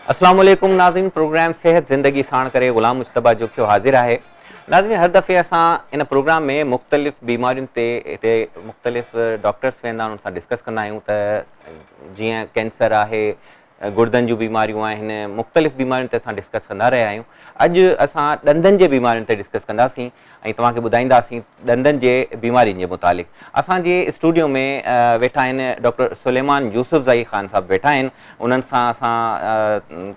अस्सलाम वालेकुम नाज़रीन, प्रोग्राम सेहत ज़िंदगी साण करे ग़ुलाम मुस्तफ़ा जो कि हाज़िर है। नाज़रीन, हर दफ़े असां इन प्रोग्राम में मुख़्तलिफ़ बीमारियुनि ते हिते मुख़्तलिफ़ डॉक्टर्स वेंदा आहिनि, उन सां डिस्कस कंदा आहियूं त जीअं कैंसर आहे, गुर्दनि जूं बीमारियूं आहिनि, मुख़्तलिफ़ बीमारियुनि ते असां डिस्कस कंदा रहिया आहियूं। अॼु असां ॾंदनि जे बीमारियुनि ते डिस्कस कंदासीं ऐं तव्हांखे ॿुधाईंदासीं ॾंदनि जे बीमारियुनि जे मुतालिक़। असांजे स्टूडियो में वेठा आहिनि डॉक्टर सुलेमान यूसुफ़ज़ई ख़ान साहब वेठा आहिनि। उन्हनि सां असां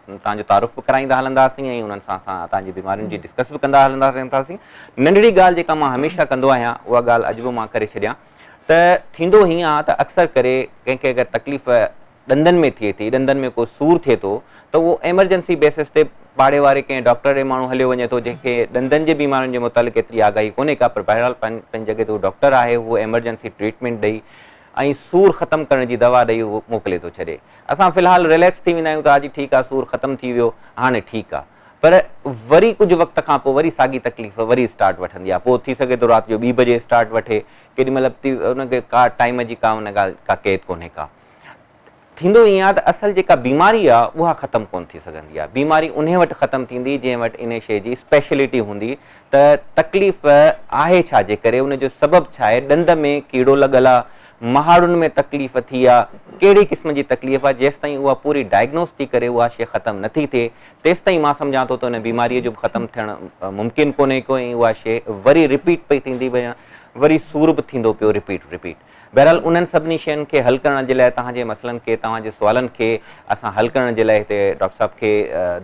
तव्हांजो तारुफ़ बि कराईंदा हलंदासीं ऐं उन्हनि सां असां तव्हांजी बीमारियुनि जी डिस्कस बि कंदा हलंदा रहंदासीं। नंढड़ी ॻाल्हि जेका मां हमेशह कंदो आहियां उहा ॻाल्हि अॼु बि मां करे छॾियां त थींदो हीअं आहे त अक्सर करे कंहिंखे अगरि तकलीफ़ ॾंदनि में थिए थी, ॾंदनि में को सूरु थिए थो त उहो एमरजेंसी बेसिस ते पाड़े वारे कंहिं डॉक्टर ॾे माण्हू हलियो वञे थो जंहिंखे ॾंदनि जे बीमारियुनि जे मुतालिक़ एतिरी आगाही कोन्हे का, पर बहरहाल पंहिंजी जॻह ते उहो डॉक्टर आहे, उहो एमरजेंसी ट्रीटमेंट ॾेई ऐं सूरु ख़तमु करण जी दवा ॾेई उहो मोकिले थो छॾे। असां फ़िलहालु रिलैक्स थी वेंदा आहियूं त अॼु ठीकु आहे, सूरु ख़तमु थी वियो, हाणे ठीकु आहे। पर वरी कुझु वक़्त खां पोइ वरी साॻी तकलीफ़ वरी स्टार्ट वठंदी आहे। पोइ थी सघे थो राति जो 2 बजे स्टार्ट वठे, केॾीमहिल उनखे का टाइम जी का उन ॻाल्हि का क़ैद कोन्हे का। थींदो ईअं आहे त असल जेका बीमारी आहे उहा ख़तमु कोन थी सघंदी आहे। बीमारी उन वटि ख़तमु थींदी जंहिं वटि इन शइ जी स्पेशलिटी हूंदी त तकलीफ़ आहे छा, जे करे उनजो सबबु छा आहे, ॾंद में कीड़ो लॻल आहे, महाड़ुनि में तकलीफ़ थी आहे, कहिड़ी क़िस्म जी तकलीफ़ आहे, जेसि ताईं उहा पूरी डायग्नोस थी करे उहा शइ ख़तमु नथी थिए तेसि ताईं मां सम्झां थो त उन बीमारीअ जो ख़तमु थियणु मुमकिन कोन्हे को, ऐं उहा शइ वरी रिपीट पई थींदी वञे, वरी सूरु बि थींदो पियो रिपीट। बहरहाल उन्हनि सभिनी शयुनि खे हल करण जे लाइ, तव्हांजे मसइलनि खे, तव्हांजे सुवालनि खे असां हल करण जे लाइ हिते डॉक्टर साहब खे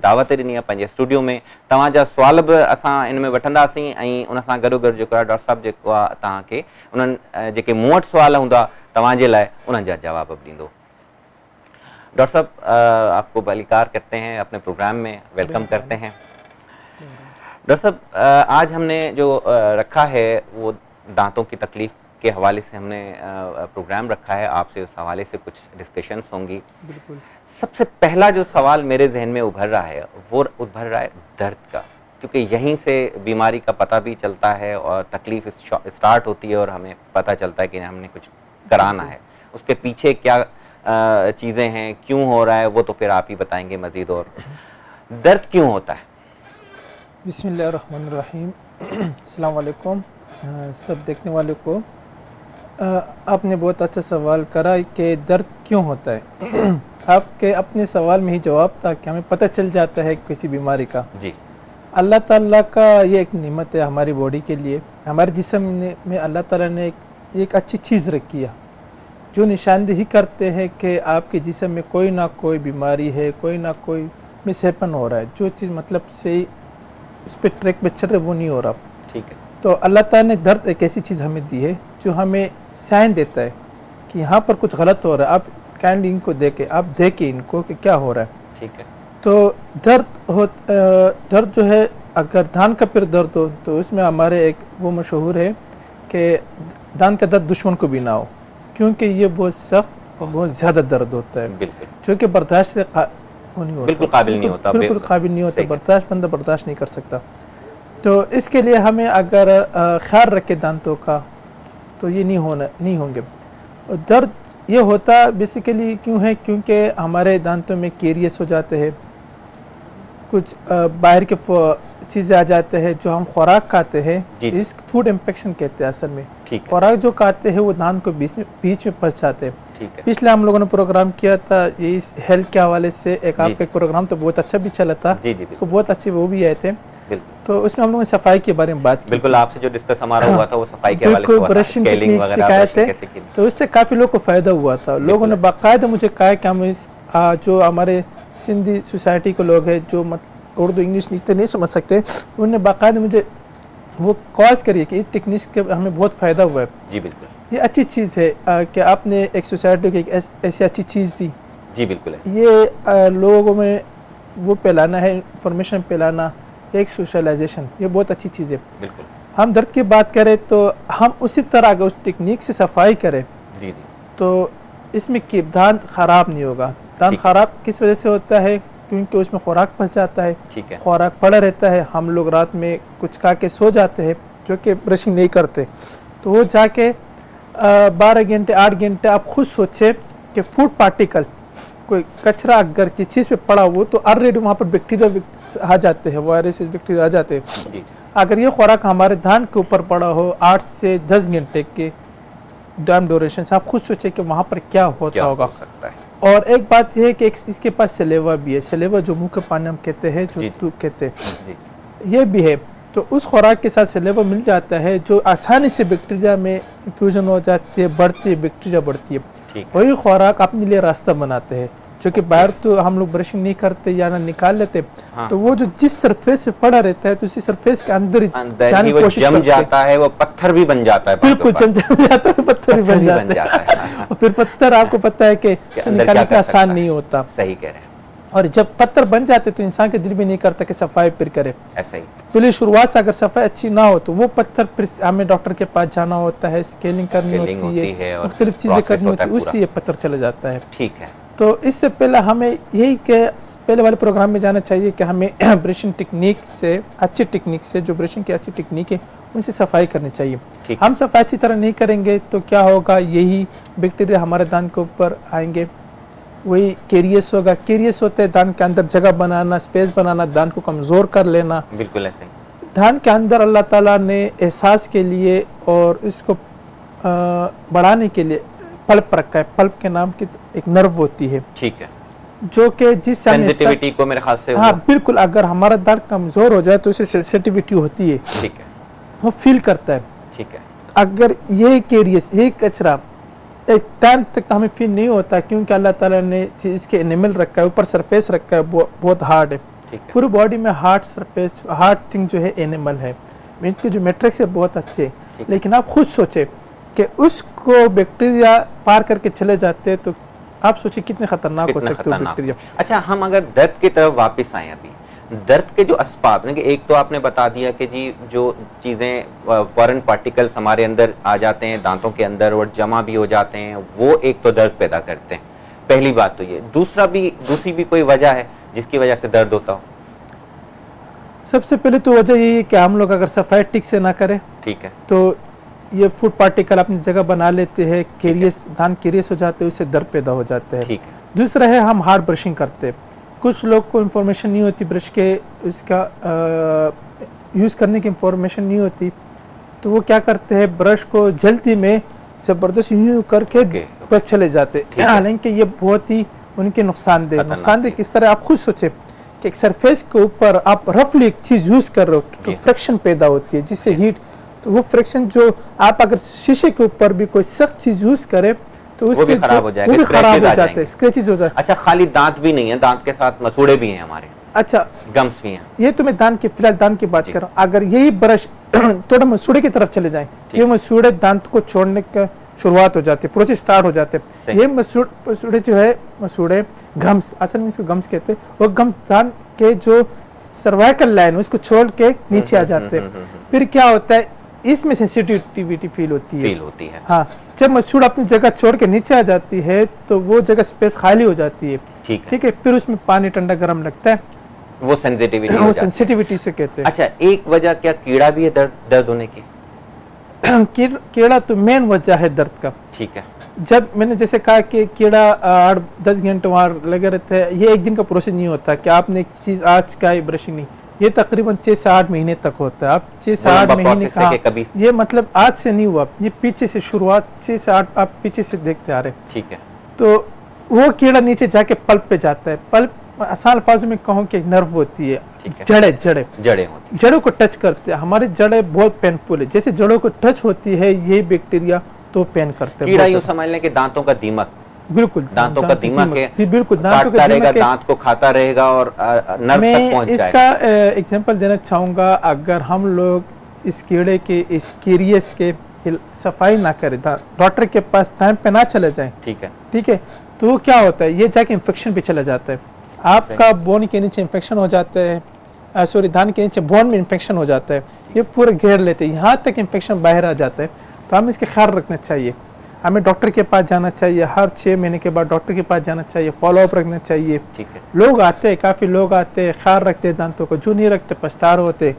दावत ॾिनी आहे पंहिंजे स्टूडियो में। तव्हांजा सुवाल बि असां इन में वठंदासीं ऐं उन सां गॾोगॾु जेको आहे डॉक्टर साहब जेको आहे तव्हांखे उन्हनि जेके मूं वटि सुवाल हूंदा तव्हांजे लाइ उन्हनि जा जवाब बि ॾींदो। डॉक्टर साहब, आपको बलिकार करते हैं, अपने प्रोग्राम में वेलकम करते हैं। डॉक्टर साहब, आज हमने जो रखा है वो दांतों की तकलीफ के हवाले से हमने प्रोग्राम रखा है, आपसे उस हवाले से कुछ डिस्कशंस होंगी। बिल्कुल। सबसे पहला जो सवाल मेरे जहन में उभर रहा है वो उभर रहा है दर्द का, क्योंकि यहीं से बीमारी का पता भी चलता है और तकलीफ स्टार्ट होती है और हमें पता चलता है कि हमने कुछ कराना है। उसके पीछे क्या चीज़ें हैं, क्यों हो रहा है, वो तो फिर आप ही बताएंगे मज़ीद। और दर्द क्यों होता है? बिस्मिल्लाहिर्रहमानिर्रहीम। अस्सलाम वालेकुम सब देखने वालों को। आपने बहुत अच्छा सवाल करा कि दर्द क्यों होता है। आपके अपने सवाल में ही जवाब था कि हमें पता चल जाता है किसी बीमारी का। जी। अल्लाह ताला का ये एक नेमत है हमारी बॉडी के लिए। हमारे जिस्म में अल्लाह ताला ने एक अच्छी चीज़ रखी है जो निशानदेही करते हैं कि आपके जिस्म में कोई ना कोई बीमारी है, कोई ना कोई मिसहैपन हो रहा है। जो चीज़ मतलब से उस पर ट्रैक पे चल रहे वो नहीं हो रहा। ठीक है। तो अल्लाह ताला ने दर्द एक ऐसी चीज़ हमें दी है जो हमें साइन देता है कि यहाँ पर कुछ गलत हो रहा है। आप काइंडली इनको देखें इनको कि क्या हो रहा है। ठीक है। तो दर्द जो है, अगर दान का फिर दर्द हो तो उसमें हमारे एक वो मशहूर है कि दान का दर्द दुश्मन को भी ना हो, क्योंकि ये बहुत सख्त और बहुत ज़्यादा दर्द होता है। बिल्कुल। जो कि बर्दाश्त से नहीं होता, बिल्कुल काबिल नहीं होता, बिल्कुल काबिल नहीं होता, बंदा बर्दाश्त नहीं कर सकता। तो इसके लिए हमें अगर ख्याल रखे दांतों का तो ये नहीं होंगे। दर्द ये होता बेसिकली क्यों है, क्योंकि हमारे दांतों में कैरियस हो जाते हैं, कुछ बाहर के चीज़ें आ जाते हैं जो हम खुराक खाते हैं, इस फूड इन्फेक्शन कहते हैं असल में। खुराक जो खाते हैं वो दांत को बीच में फंस जाते हैं। पिछले हम लोगों ने प्रोग्राम किया था ये इस हेल्थ के हवाले से, आपका एक प्रोग्राम तो बहुत अच्छा भी चला था, तो बहुत अच्छे वो भी आए थे। तो उसमें हम लोगों ने सफाई के बारे में बात की। बिल्कुल, आपसे जो डिस्कस हमारा हुआ था वो सफाई के हवाले से हुआ था, ब्रशिंग टेक्निक सिखाए थे, तो इससे काफ़ी लोगों को फ़ायदा हुआ था। लोगों ने बाकायदा मुझे कहा कि हम जो हमारे सिंधी सोसाइटी के लोग हैं जो उर्दू इंग्लिश नहीं समझ सकते, उन्होंने बाकायदा मुझे वो कॉल्स करिए कि इस टेक्निक के हमें बहुत फ़ायदा हुआ है। जी बिल्कुल, ये अच्छी चीज़ है कि आपने एक सोसाइटी को एक ऐसी अच्छी चीज़ दी। जी बिल्कुल, ये लोगों में वो फैलाना है, इंफॉर्मेशन फैलाना, एक सोशलाइजेशन, ये बहुत अच्छी चीज़ है। बिल्कुल। हम दर्द की बात करें तो हम उसी तरह अगर उस टेक्निक से सफाई करें जी तो इसमें कि दांत ख़राब नहीं होगा। दांत ख़राब किस वजह से होता है, क्योंकि उसमें खुराक फंस जाता है, खुराक पड़ा रहता है, हम लोग रात में कुछ खा के सो जाते हैं जो कि ब्रशिंग नहीं करते, तो वो जाके 12 घंटे 8 घंटे आप खुद सोचे कि फूड पार्टिकल कोई कचरा अगर किसी चीज़ पे पड़ा हो तो ऑलरेडी वहाँ पर बैक्टीरिया आ जाते हैं, वायरस बैक्टीरिया आ जाते हैं। जी। अगर ये खुराक हमारे धान के ऊपर पड़ा हो 8 से 10 घंटे के टाइम ड्यूरेशन से, आप खुद सोचे कि वहाँ पर क्या होता होगा। हो सकता है। और एक बात यह है कि इसके पास सलेवा भी है, सलेवा जो मुंह के पानी हम कहते हैं, जो तू कहते हैं, जी। ये भी है। तो उस खुराक के साथ सलेवा मिल जाता है जो आसानी से बैक्टीरिया में इन्फ्यूजन हो जाती है, बढ़ती है, बैक्टीरिया बढ़ती है। वही खुराक अपने लिए रास्ता बनाते हैं, जो कि बाहर तो हम लोग ब्रशिंग नहीं करते या ना निकाल लेते। हाँ। तो वो जो जिस सरफेस से पड़ा रहता है तो उसी सरफेस के अंदर जाने की कोशिश जम जाता है, वो पत्थर भी बन जाता है। बिल्कुल जम जाता है, पत्थर भी बन जाता है। और फिर पत्थर आपको पता है कि निकालने का आसान नहीं होता। सही कह रहे हैं। और जब पत्थर बन जाते तो इंसान के दिल भी नहीं करता कि सफाई फिर करे। ऐसा ही पहले शुरुआत से अगर सफाई अच्छी ना हो तो वो पत्थर फिर हमें डॉक्टर के पास जाना होता है, स्केलिंग करनी होती है, मुख्तलिफ चीज़ें करनी होती है, उससे ये पत्थर चला जाता है। ठीक है। तो इससे पहले हमें यही के पहले वाले प्रोग्राम में जाना चाहिए कि हमें ब्रशिंग टेक्निक से, अच्छी टेक्निक से, जो ब्रशिंग की अच्छी टेक्निक है उनसे सफाई करनी चाहिए। हम सफाई अच्छी तरह नहीं करेंगे तो क्या होगा, यही बैक्टीरिया हमारे दान के ऊपर आएंगे, वही कैरियस होगा। कैरियस होते हैं दान के अंदर जगह बनाना, स्पेस बनाना, दान को कमज़ोर कर लेना। बिल्कुल ऐसे ही दान के अंदर अल्लाह ताला ने एहसास के लिए और इसको बढ़ाने के लिए पल्प रखा है। पल्प के नाम की एक नर्व होती है, ठीक है, जो कि जिस सेंसिटिविटी को मेरे ख्याल से, हाँ बिल्कुल, अगर हमारा दान कमज़ोर हो जाए तो उसे सेंसिटिविटी होती है, ठीक है, वो फील करता है। ठीक है। अगर ये कैरियस, ये कचरा एक टाइम तक हमें फील नहीं होता, क्योंकि अल्लाह ताला ने इसके एनिमल रखा है, ऊपर सरफेस रखा है, बहुत हार्ड है। पूरी बॉडी में हार्ड सरफेस, हार्ड थिंग जो है एनिमल है, इनके जो मैट्रिक्स है बहुत अच्छे। लेकिन आप खुद सोचे कि उसको बैक्टीरिया पार करके चले जाते हैं तो आप सोचिए कितने खतरनाक हो सकते हो बैक्टीरिया। अच्छा, हम अगर दर्द की तरफ वापस आए, अभी दर्द के जो असबाब, एक तो आपने बता दिया कि जी जो चीज़ें फॉरेन पार्टिकल्स हमारे अंदर आ जाते हैं दांतों के अंदर और जमा भी हो जाते हैं, वो एक तो दर्द पैदा करते हैं, पहली बात तो ये। दूसरी भी कोई वजह है जिसकी वजह से दर्द होता हो? सबसे पहले तो वजह यही है कि हम लोग अगर सफाई ठीक से ना करें, ठीक है, तो ये फूड पार्टिकल अपनी जगह बना लेते हैं, कैरियस, दांत कैरियस हो जाते हैं, उससे दर्द पैदा हो जाते हैं। दूसरा है हम हार्ड ब्रशिंग करते हैं। कुछ लोग को इन्फॉर्मेशन नहीं होती ब्रश के, उसका यूज़ करने की इन्फॉर्मेशन नहीं होती, तो वो क्या करते हैं, ब्रश को जल्दी में ज़बरदस्त यूँ करके बस चले जाते। हालांकि ये बहुत ही उनके नुकसानदेह किस तरह, आप खुद सोचे कि एक सरफेस के ऊपर आप रफली एक चीज़ यूज़ कर रहे हो तो फ्रिक्शन पैदा होती है, जिससे हीट, तो वो फ्रिक्शन जो आप अगर शीशे के ऊपर भी कोई सख्त चीज़ यूज़ करें तो उससे वो भी खराब हो जाते हैं, स्क्रैचेस हो जाते हैं। अच्छा, खाली दांत भी नहीं है, दांत के साथ मसूड़े भी हैं हमारे, अच्छा गम्स भी हैं। ये तो मैं दांत की, फिलहाल दांत की बात कर रहा हूँ। अगर यही ब्रश थोड़ा मसूड़े की तरफ चले जाए, ये मसूड़े दांत को छोड़ने का शुरुआत हो जाती है, प्रोसेस स्टार्ट हो जाते हैं। ये मसूड़े जो है, मसूड़े गम्स, असल में इसको गम्स कहते हैं, वो गम्स दांत के जो सर्वाइकल लाइन उसको छोड़ के नीचे आ जाते हैं। फिर क्या होता है, इसमें सेंसिटिविटी फील होती है। हाँ, जब मसूड़ अपनी जगह छोड़ के नीचे आ जाती है तो वो जगह स्पेस खाली हो जाती है, ठीक है, फिर उसमें पानी ठंडा गर्म लगता है, वो सेंसिटिविटी से कहते हैं। अच्छा, एक वजह क्या कीड़ा भी है दर्द होने की? कीड़ा तो मेन वजह है दर्द का, ठीक है। जब मैंने जैसे कहा कि कीड़ा 8-10 घंटे वहाँ लगे रहते हैं, ये एक दिन का प्रोसेस नहीं होता कि आपने एक चीज़ आज का ब्रशिंग नहीं, ये तकरीबन 6 से 8 महीने तक होता है। आप 6 से 8 महीने का, ये मतलब आज से नहीं हुआ, ये पीछे से शुरुआत 6 से 8 आप पीछे से देखते आ रहे, ठीक है। तो वो कीड़ा नीचे जाके पल्प पे जाता है। पल्प आसान अल्फाजों में कहूँ कि एक नर्व होती है, जड़ों को टच करते हैं। हमारी जड़ें बहुत पेनफुल है, जैसे जड़ों को टच होती है ये बैक्टीरिया तो पेन करते हैं। कीड़ा यूं समझ लें कि दांतों का दीमक, बिल्कुल दांतों का दीमक है, बिल्कुल दांतों का दीमक है, दांत को खाता रहेगा और नर्व तक पहुंच जाएगा। इसका एग्जांपल देना चाहूँगा, अगर हम लोग इस कीड़े के, इस कैरियस के सफाई ना करें, डॉक्टर के पास टाइम पे ना चले जाएं, ठीक है, तो क्या होता है, ये जाके इन्फेक्शन पे चला जाता है। आपका बोन के नीचे इन्फेक्शन हो जाता है, सॉरी दान के नीचे बोन में इन्फेक्शन हो जाता है, ये पूरे घेर लेते हैं, यहाँ तक इन्फेक्शन बाहर आ जाता है। तो हमें इसके ख्याल रखना चाहिए, हमें डॉक्टर के पास जाना चाहिए, हर 6 महीने के बाद डॉक्टर के पास जाना चाहिए, फॉलोअप रखना चाहिए। लोग आते हैं, काफ़ी लोग आते हैं, ख्याल रखते हैं दांतों को, जो नहीं रखते पछता रहे होते।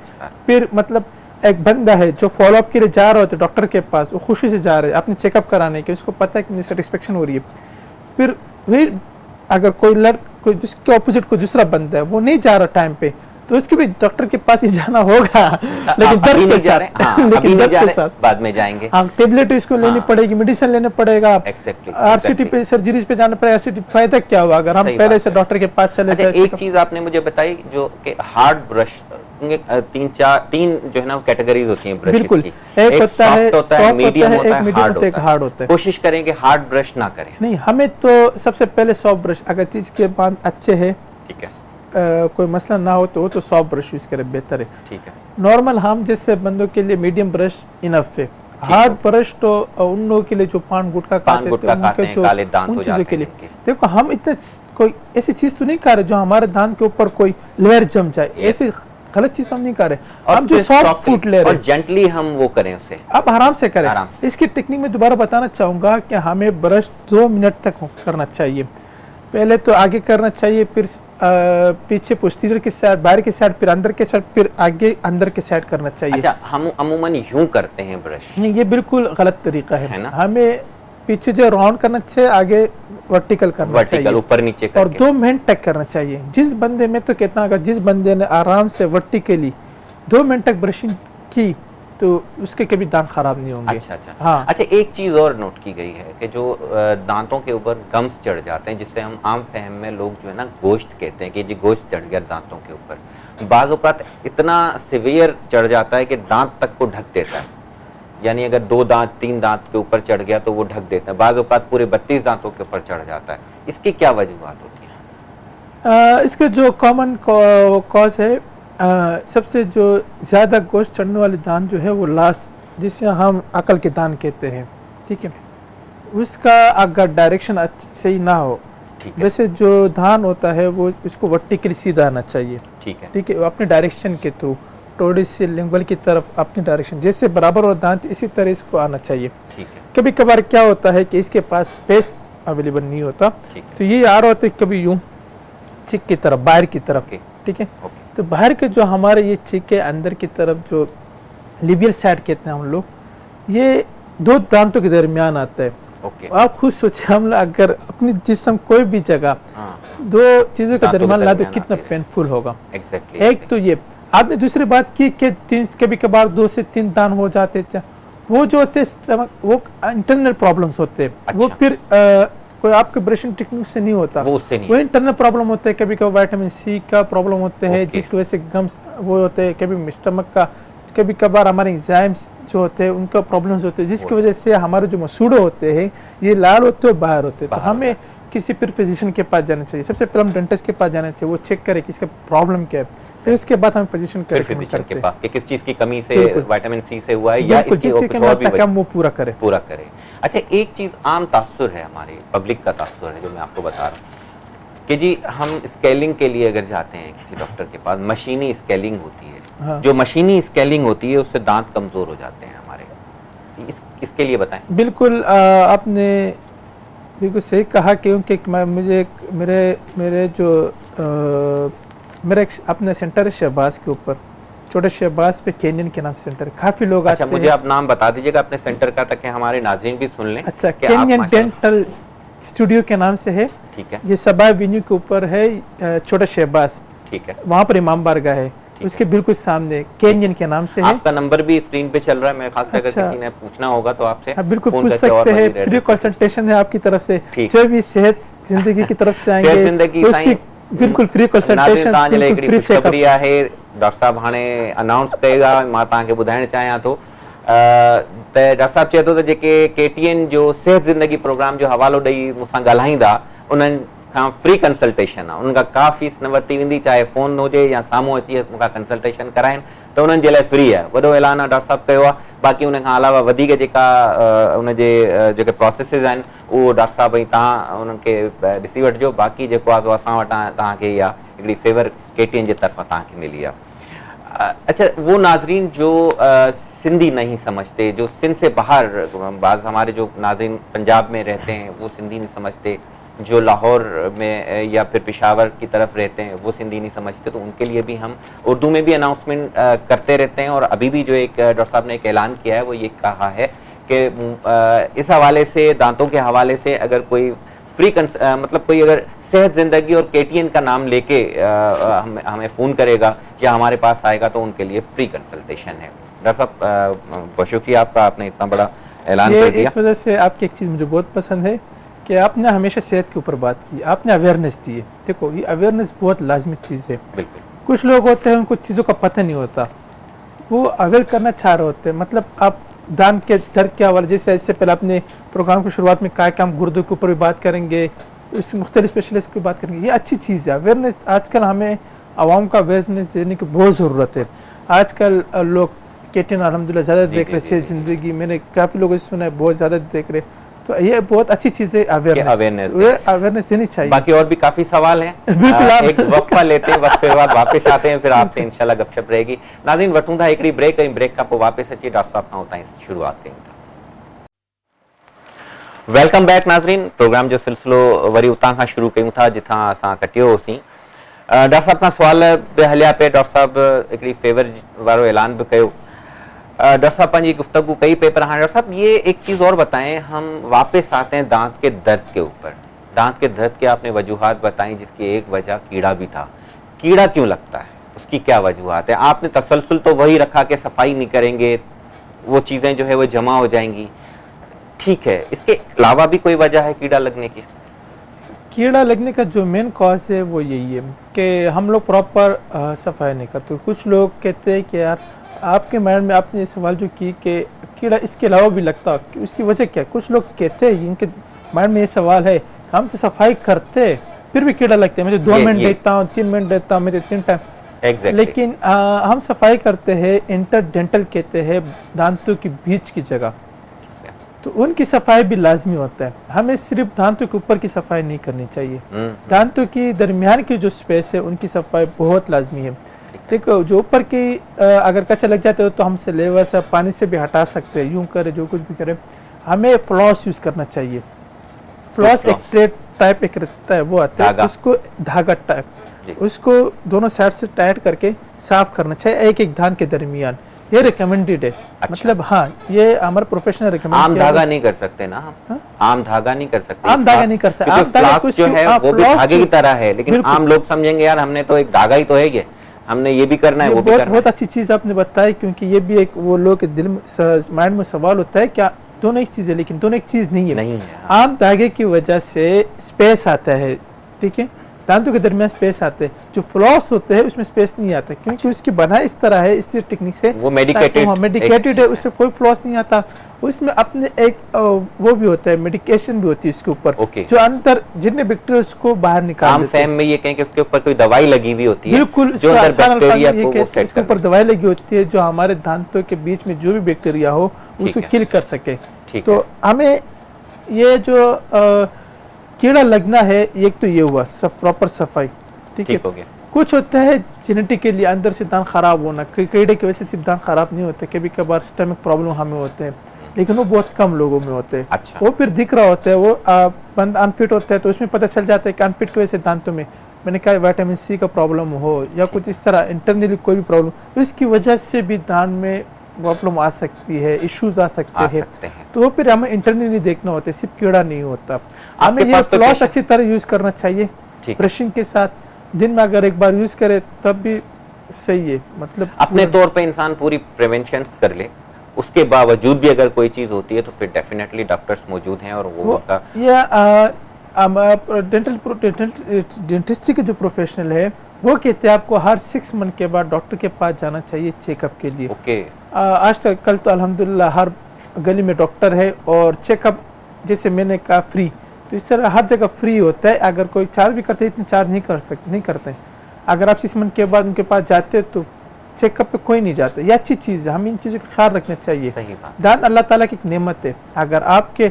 फिर मतलब एक बंदा है जो फॉलोअप के लिए जा रहे होते डॉक्टर के पास, वो खुशी से जा रहे हैं अपने चेकअप कराने के, उसको पता है कि मुझे सेटिस्फेक्शन हो रही है। फिर अगर कोई जिसके ऑपोजिट कोई दूसरा बंदा है वो नहीं जा रहा टाइम पे, तो उसको भी डॉक्टर के पास ही जाना होगा, लेकिन दर्द के साथ, लेकिन दर्द के साथ बाद में जाएंगे। हाँ, टेबलेट इसको लेनी पड़ेगी, मेडिसिन लेना पड़ेगा, आरसीटी पे सर्जरीज पे जाना पड़ेगा। आरसीटी फायदा क्या हुआ अगर हम पहले से डॉक्टर के पास चले जाए। एक चीज आपने मुझे बताई जो कि हार्ड ब्रश, तीन जो है ना कैटेगरीज होती हैं ब्रश बिल्कुल, एक होता है सॉफ्ट होता है, एक मीडियम होता है, एक हार्ड होता है। कोशिश करें कि हार्ड ब्रश ना करें। नहीं, हमें तो सबसे पहले सॉफ्ट ब्रश, अगर चीज के बाद अच्छे है, ठीक है, कोई मसला ना हो तो वो तो सॉफ्ट ब्रश यूज करें, बेहतर है। ठीक है, नॉर्मल हम जैसे बंदों के लिए मीडियम ब्रश इनफ है। हार्ड ब्रश तो उन लोगों के लिए जो पान गुटखा खाते थे, उनके जो उन चीजों के लिए। देखो, हम इतने कोई ऐसी चीज तो नहीं कर रहे जो हमारे दांत के ऊपर कोई लेयर जम जाए, ऐसी गलत चीज हम नहीं कर रहे। हम जो सॉफ्ट फूड ले रहे हैं, जेंटली हम वो करें, उसे आप आराम से करें। इसकी टेक्निक में दोबारा बताना चाहूंगा कि हमें ब्रश 2 मिनट तक करना चाहिए। पहले तो आगे करना चाहिए, फिर पीछे पोस्टीरियर की साइड, बाहर की साइड, फिर अंदर के साइड, फिर आगे अंदर के साइड करना चाहिए। अच्छा, हम अमूमन यूं करते हैं ब्रश? नहीं, ये बिल्कुल गलत तरीका है ना। हमें पीछे जो राउंड करना चाहिए, आगे वर्टिकल करना चाहिए, ऊपर नीचे करके, और 2 मिनट तक करना चाहिए। जिस बंदे में तो कितना, अगर जिस बंदे ने आराम से वर्टिकली 2 मिनट तक ब्रशिंग की तो उसके कभी दांत खराब नहीं होंगे। अच्छा, हाँ। अच्छा, एक चीज और नोट की गई है कि जो दांतों के ऊपर गम्स चढ़ जाते हैं, जिससे हम आम फहम में लोग जो है ना गोश्त कहते हैं कि जी गोश्त चढ़ गया दांतों के ऊपर। बाज़ औक़ात इतना सिवियर चढ़ जाता है कि दांत तक को ढक देता है, यानी अगर 2 दांत 3 दांत के ऊपर चढ़ गया तो वो ढक देता है। बाज़ औक़ात पूरे 32 दांतों के ऊपर चढ़ जाता है। इसकी क्या वजूहात होती है? इसके जो कॉमन कॉज है, सबसे जो ज़्यादा गोश्त चढ़ने वाले दांत जो है वो लास्ट, जिसे हम अकल के दांत कहते हैं, ठीक है, उसका अगर डायरेक्शन सही ना हो, वैसे जो धान होता है वो इसको वर्टिकली सीधा आना चाहिए। ठीक है, ठीक है, अपने डायरेक्शन के थ्रू थोड़ी सी लिंगुअल की तरफ अपनी डायरेक्शन जैसे बराबर और दांत इसी तरह इसको आना चाहिए। ठीक है। कभी कभार क्या होता है कि इसके पास स्पेस अवेलेबल नहीं होता, तो ये आ रहा होता है कभी यूं चिक की तरफ, बाहर की तरफ, ठीक है। तो बाहर के जो हमारे ये चिक के अंदर की तरफ जो लिबियल साइड कहते हैं हम लोग, ये 2 दांतों के दरमियान आता है। आप खुद सोचिए, हम अगर अपनी जिस्म कोई भी जगह 2 चीजों के दरमियान ला दो कितना पेनफुल होगा। एक तो ये, आपने दूसरी बात की कि कभी कभार 2 से 3 दांत हो जाते, वो जो होते स्टमक, वो इंटरनल प्रॉब्लम्स होते हैं। अच्छा। वो फिर कोई आपके ब्रशिंग टेक्निक से नहीं होता, वो इंटरनल प्रॉब्लम होते हैं। कभी कभी विटामिन सी का प्रॉब्लम होते हैं, जिसकी वजह से गम्स वो होते हैं, कभी स्टमक का, कभी कभार हमारे एंजाइम्स जो होते हैं उनका प्रॉब्लम्स होते हैं, जिसकी वजह से हमारे जो मसूड़े होते हैं ये लाल होते हैं, बाहर होते हैं। तो हमें किसी फिर फिजिशियन के पास जाना चाहिए। सबसे पहले हम डेंटिस्ट के पास जाना चाहिए, वो चेक करे कि इसका प्रॉब्लम क्या है, फिर उसके बाद हम फिजिशियन के पास कि किस चीज की कमी से, विटामिन सी से हुआ है या इसकी और भी वजह वो पूरा करे। अच्छा, एक चीज आम तासुर है, हमारी पब्लिक का तासुर है, जो मैं आपको बता रहा हूँ कि जी हम स्केलिंग के लिए अगर जाते हैं किसी डॉक्टर के पास, मशीनी स्केलिंग होती है। हाँ। जो मशीनी स्केलिंग होती है उससे दांत कमजोर हो जाते हैं हमारे। इसके लिए बताएं। बिल्कुल, आपने बिल्कुल सही कहा, क्योंकि मुझे मेरे जो मेरा अपना सेंटर है शहबाज के ऊपर, छोटे शहबाज पे कैनियन के नाम से सेंटर है। काफी लोग आते हैं। मुझे आप नाम बता दीजिएगा अपने सेंटर का, ताकि हमारे नाज़रीन भी सुन लें। अच्छा, कैनियन डेंटल स्टूडियो के नाम से है। ठीक है। ये सबा एवेन्यू के ऊपर है, छोटा शहबाज। ठीक है। वहाँ पर इमाम बारगाह है, उसके बिल्कुल सामने कैनियन के नाम से है। आपका नंबर भी स्क्रीन पे चल रहा है, मेरे ख्याल से अगर किसी ने पूछना होगा तो आपसे बिल्कुल पूछ सकते हैं। फ्री कंसल्टेशन है आपकी तरफ से, जो भी सेहत जिंदगी की तरफ से आएंगे बिल्कुल फ्री कंसल्टेशन, फ्री चेकअप है। डॉक्टर साहब हाणे अनाउंस करेगा, मां तव्हांखे ॿुधाइण चाहियां थो त डॉक्टर साहब चए थो त जेके केटीएन जो सेहत ज़िंदगी प्रोग्राम जो हवालो ॾेई मूंसां ॻाल्हाईंदा, उन्हनि खां फ्री कंसल्टेशन आहे, उनखां का फीस न वरिती वेंदी, चाहे फ़ोन हुजे या साम्हूं अची मूंखां कंसल्टेशन कराइनि त उन्हनि जे लाइ फ्री आहे। वॾो ऐलान आहे डॉक्टर साहब कयो आहे। बाक़ी उन खां अलावा वधीक जेका उनजे जेके प्रोसेसिस आहिनि उहो डॉक्टर साहब ऐं तव्हां उन्हनि खे ॾिसी वठिजो। बाक़ी जेको आहे सो असां वटां तव्हांखे इहा हिकिड़ी फेवर केटीएन जे तरफ़ां तव्हांखे मिली आहे। अच्छा, वो नाजरीन जो सिंधी नहीं समझते, जो सिंध से बाहर, बाज़ हमारे जो नाजरीन पंजाब में रहते हैं वो सिंधी नहीं समझते, जो लाहौर में या फिर पेशावर की तरफ रहते हैं वो सिंधी नहीं समझते, तो उनके लिए भी हम उर्दू में भी अनाउंसमेंट करते रहते हैं। और अभी भी जो एक डॉक्टर साहब ने एक ऐलान किया है वो ये कहा है कि इस हवाले से, दांतों के हवाले से अगर कोई फ्री मतलब कोई अगर सेहत जिंदगी और KTN का नाम लेके हमें फ़ोन करेगा या हमारे पास आएगा तो उनके लिए फ्री कंसल्टेशन है। डॉक्टर साहब बहुत शुक्रिया आपका, आपने इतना बड़ा ऐलान कर दिया। इस वजह से आपकी एक चीज़ मुझे बहुत पसंद है कि आपने हमेशा सेहत के ऊपर बात की, आपने अवेयरनेस दी है। देखो ये अवेयरनेस बहुत लाजमी चीज़ है। बिल्कुल। कुछ लोग होते हैं उनको चीज़ों का पता नहीं होता, वो अवेयर करना चाह रहे होते हैं। मतलब आप दान के दर्द के हवाले, जैसे इससे पहले अपने प्रोग्राम की शुरुआत में कहा कि हम गुर्दों के ऊपर भी बात करेंगे, उस मुख्तलिफ स्पेशलिस्ट की बात करेंगे। ये अच्छी चीज़ है। अवेयरनेस आजकल हमें आवाम का अवेयरनेस देने की बहुत ज़रूरत है। आजकल लोग KTN अलहमदुलिल्लाह ज़्यादा देख रहे हैं, ज़िंदगी मैंने काफ़ी लोगों से सुना है बहुत ज़्यादा देख रहे, तो ये बहुत अच्छी चीज़ है। अवेयरनेस देनी चाहिए। बाकी और भी काफ़ी सवाल हैं, एक वक्फा लेते हैं, वक्फे के बाद वापस आते हैं, फिर आपसे इंशाल्लाह गपशप रहेगी। नाज़रीन वठूं था हिकिड़ी ब्रेक, ऐं ब्रेक खां पोइ वापस अची डॉक्टर साहब खां उतां शुरुआत कयूं था। वेलकम बैक नाज़रीन, प्रोग्राम जो सिलसिलो वरी उतां खां शुरू कयूं था जिथां असां कटियो होसीं। डॉक्टर साहब खां सवाल बि हलिया पिया। डॉक्टर साहब हिकिड़ी फेवर वारो ऐलान भी कयो। डॉक्टर साहब पंहिंजी गुफ्तगू कई पे, पर हाँ डॉक्टर साहब ये एक चीज़ और बताएं, हम वापस आते हैं दांत के दर्द के ऊपर। दांत के दर्द के आपने वजूहात बताई, जिसकी एक वजह कीड़ा भी था। कीड़ा क्यों लगता है, उसकी क्या वजूहात है? आपने तसलसल तो वही रखा कि सफाई नहीं करेंगे वो चीज़ें जो है वो जमा हो जाएंगी, ठीक है, इसके अलावा भी कोई वजह है कीड़ा लगने की? कीड़ा लगने का जो मेन कॉज है वो यही है कि हम लोग प्रॉपर सफाई नहीं करते। कुछ लोग कहते हैं कि यार आपके माइंड में आपने ये सवाल जो की कि कीड़ा इसके अलावा भी लगता है, उसकी वजह क्या? कुछ लोग कहते हैं, इनके माइंड में ये सवाल है, हम तो सफाई करते हैं फिर भी कीड़ा लगते हैं। मुझे 2 मिनट देता हूँ, 3 मिनट देता हूँ, मुझे 3 टाइम। लेकिन हम सफाई करते हैं, इंटरडेंटल कहते हैं दांतों के बीच की जगह, तो उनकी सफाई भी लाजमी होता है। हमें सिर्फ दांतों के ऊपर की सफाई नहीं करनी चाहिए, दांतों की दरमियान की जो स्पेस है उनकी सफाई बहुत लाजमी है। देखो जो ऊपर की अगर कचरा लग जाते हो तो हम सिलेवा से पानी से भी हटा सकते हैं, यूं करे जो कुछ भी करे। हमें फ्लॉस यूज़ करना चाहिए। फ्लॉस एक ट्रेड टाइप एक रहता है, वो आता है, उसको धागा टाइप, उसको दोनों साइड से टाइट करके साफ करना चाहिए एक एक दांत के दरमियान। ये रिकमेंडेड है। अच्छा। मतलब हाँ ये हमारा प्रोफेशनल रिकमेंड। आम धागा नहीं कर सकते ना हम? आम धागा नहीं कर सकते। आम धागा नहीं कर सकते। आम धागा कुछ जो है वो भी धागे की तरह है, लेकिन आम लोग समझेंगे यार हमने तो एक धागा ही तो है, ये हमने ये भी करना है, वो भी करना है। बहुत अच्छी चीज आपने बताई, क्योंकि ये भी एक वो लोग के दिल में माइंड में सवाल होता है क्या दोनों एक चीज है, लेकिन दोनों एक चीज नहीं है। आम धागे की वजह से स्पेस आता है, ठीक है, दांतों के दरमियान स्पेस आते हैं। जो फ्लॉस होते हैं उसमें स्पेस नहीं आता, क्योंकि उसकी बनाई इस तरह है, इस टेक्निक से वो मेडिकेटेड है, उससे कोई फ्लॉस नहीं आता। उसमें अपने एक वो भी होता है, मेडिकेशन भी होती है इसके ऊपर, जो अंदर जितने बैक्टीरिया उसको बाहर निकाल देते हैं। आम फैम में ये कहें कि उसके ऊपर कोई दवाई लगी हुई होती है, बिल्कुल, जो इसके ऊपर दवाई लगी होती है जो हमारे दांतों के बीच में जो भी बैक्टीरिया हो उसको किल कर सके। तो हमें ये जो कीड़ा लगना है, एक तो ये हुआ सब प्रॉपर सफाई, ठीक है। कुछ होता है जेनेटिकली अंदर से दांत खराब होना, कीड़े की वजह से सिर्फ दांत खराब नहीं होते, कभी कभार स्टमक प्रॉब्लम हमें होते हैं, लेकिन वो बहुत कम लोगों में होते हैं। अच्छा। वो फिर दिख रहा होता है, वो बंद अनफिट होता है तो उसमें पता चल जाता है कि अनफिट की वजह से दांतों में मैंने कहा विटामिन C का प्रॉब्लम हो या कुछ इस तरह इंटरनली कोई भी प्रॉब्लम, इसकी वजह से भी दांत में प्रॉब्लम आ सकती है, इश्यूज आ सकते हैं। तो वो फिर हमें इंटरनली देखना होता है, सिर्फ कीड़ा नहीं होता। हमें ये फ्लॉस अच्छी तरह यूज करना चाहिए ब्रशिंग के साथ, दिन में अगर एक बार यूज करे तब भी सही है। मतलब अपने तौर पे इंसान पूरी प्रिवेंशन कर ले, उसके बावजूद भी अगर कोई चीज होती है तो फिर डेफिनेटली डॉक्टर्स मौजूद हैं और वो डेंटिस्ट्री के जो प्रोफेशनल है वो कहते हैं आपको हर 6 मंथ के बाद डॉक्टर के पास जाना चाहिए चेकअप के लिए। आज तक कल तो अल्हम्दुलिल्लाह हर गली में डॉक्टर है और चेकअप जैसे मैंने कहा फ्री, तो इस तरह हर जगह फ्री होता है। अगर कोई चार्ज भी करते इतने चार्ज नहीं करते। अगर आप 6 मंथ के बाद उनके पास जाते तो चेकअप पे कोई नहीं जाता। ये अच्छी चीज़ है, हमें इन चीज़ों का ख्याल रखना चाहिए। दांत अल्लाह ताला की एक नेमत है। अगर आपके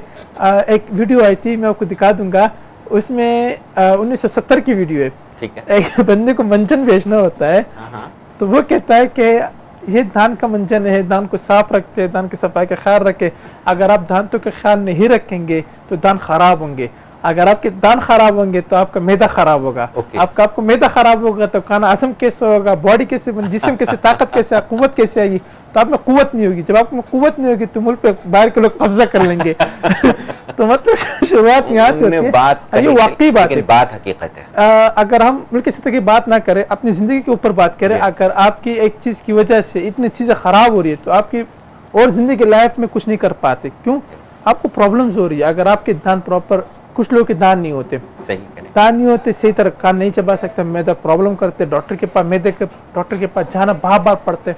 एक वीडियो आई थी, मैं आपको दिखा दूंगा, उसमें 1970 की वीडियो है, ठीक है। एक बंदे को मंजन बेचना होता है, तो वो कहता है कि ये दांत का मंजन है, दांत को साफ रखते हैं, दांत की सफाई का ख्याल रखें। अगर आप दांतों का ख्याल नहीं रखेंगे तो दांत खराब होंगे। अगर आपके दांत खराब होंगे तो आपका मैदा खराब होगा। आपको मैदा खराब होगा तो खाना हजम कैसे होगा, बॉडी कैसे, जिस्म कैसे, ताकत कैसे, कुव्वत कैसे आएगी? तो आप में कुव्वत नहीं होगी। जब आप में कुव्वत नहीं होगी तो मुल्क पे बाहर के लोग कब्जा कर लेंगे। तो मतलब शुरुआत यहाँ से होती है। ये वाकई बात है, बात हकीकत है। अगर हम मुल्क की सतह की बात ना करें, अपनी ज़िंदगी के ऊपर बात करें, अगर आपकी एक चीज़ की वजह से इतनी चीज़ें ख़राब हो रही है तो आपकी और ज़िंदगी लाइफ में कुछ नहीं कर पाते। क्यों? आपको प्रॉब्लम्स हो रही है। अगर आपके दांत प्रॉपर, कुछ लोग के दांत नहीं होते, सही दांत नहीं होते, सही तरह कान नहीं चबा सकते, मैदा प्रॉब्लम करते, डॉक्टर के पास डॉक्टर के पास जाना बार बार पड़ते।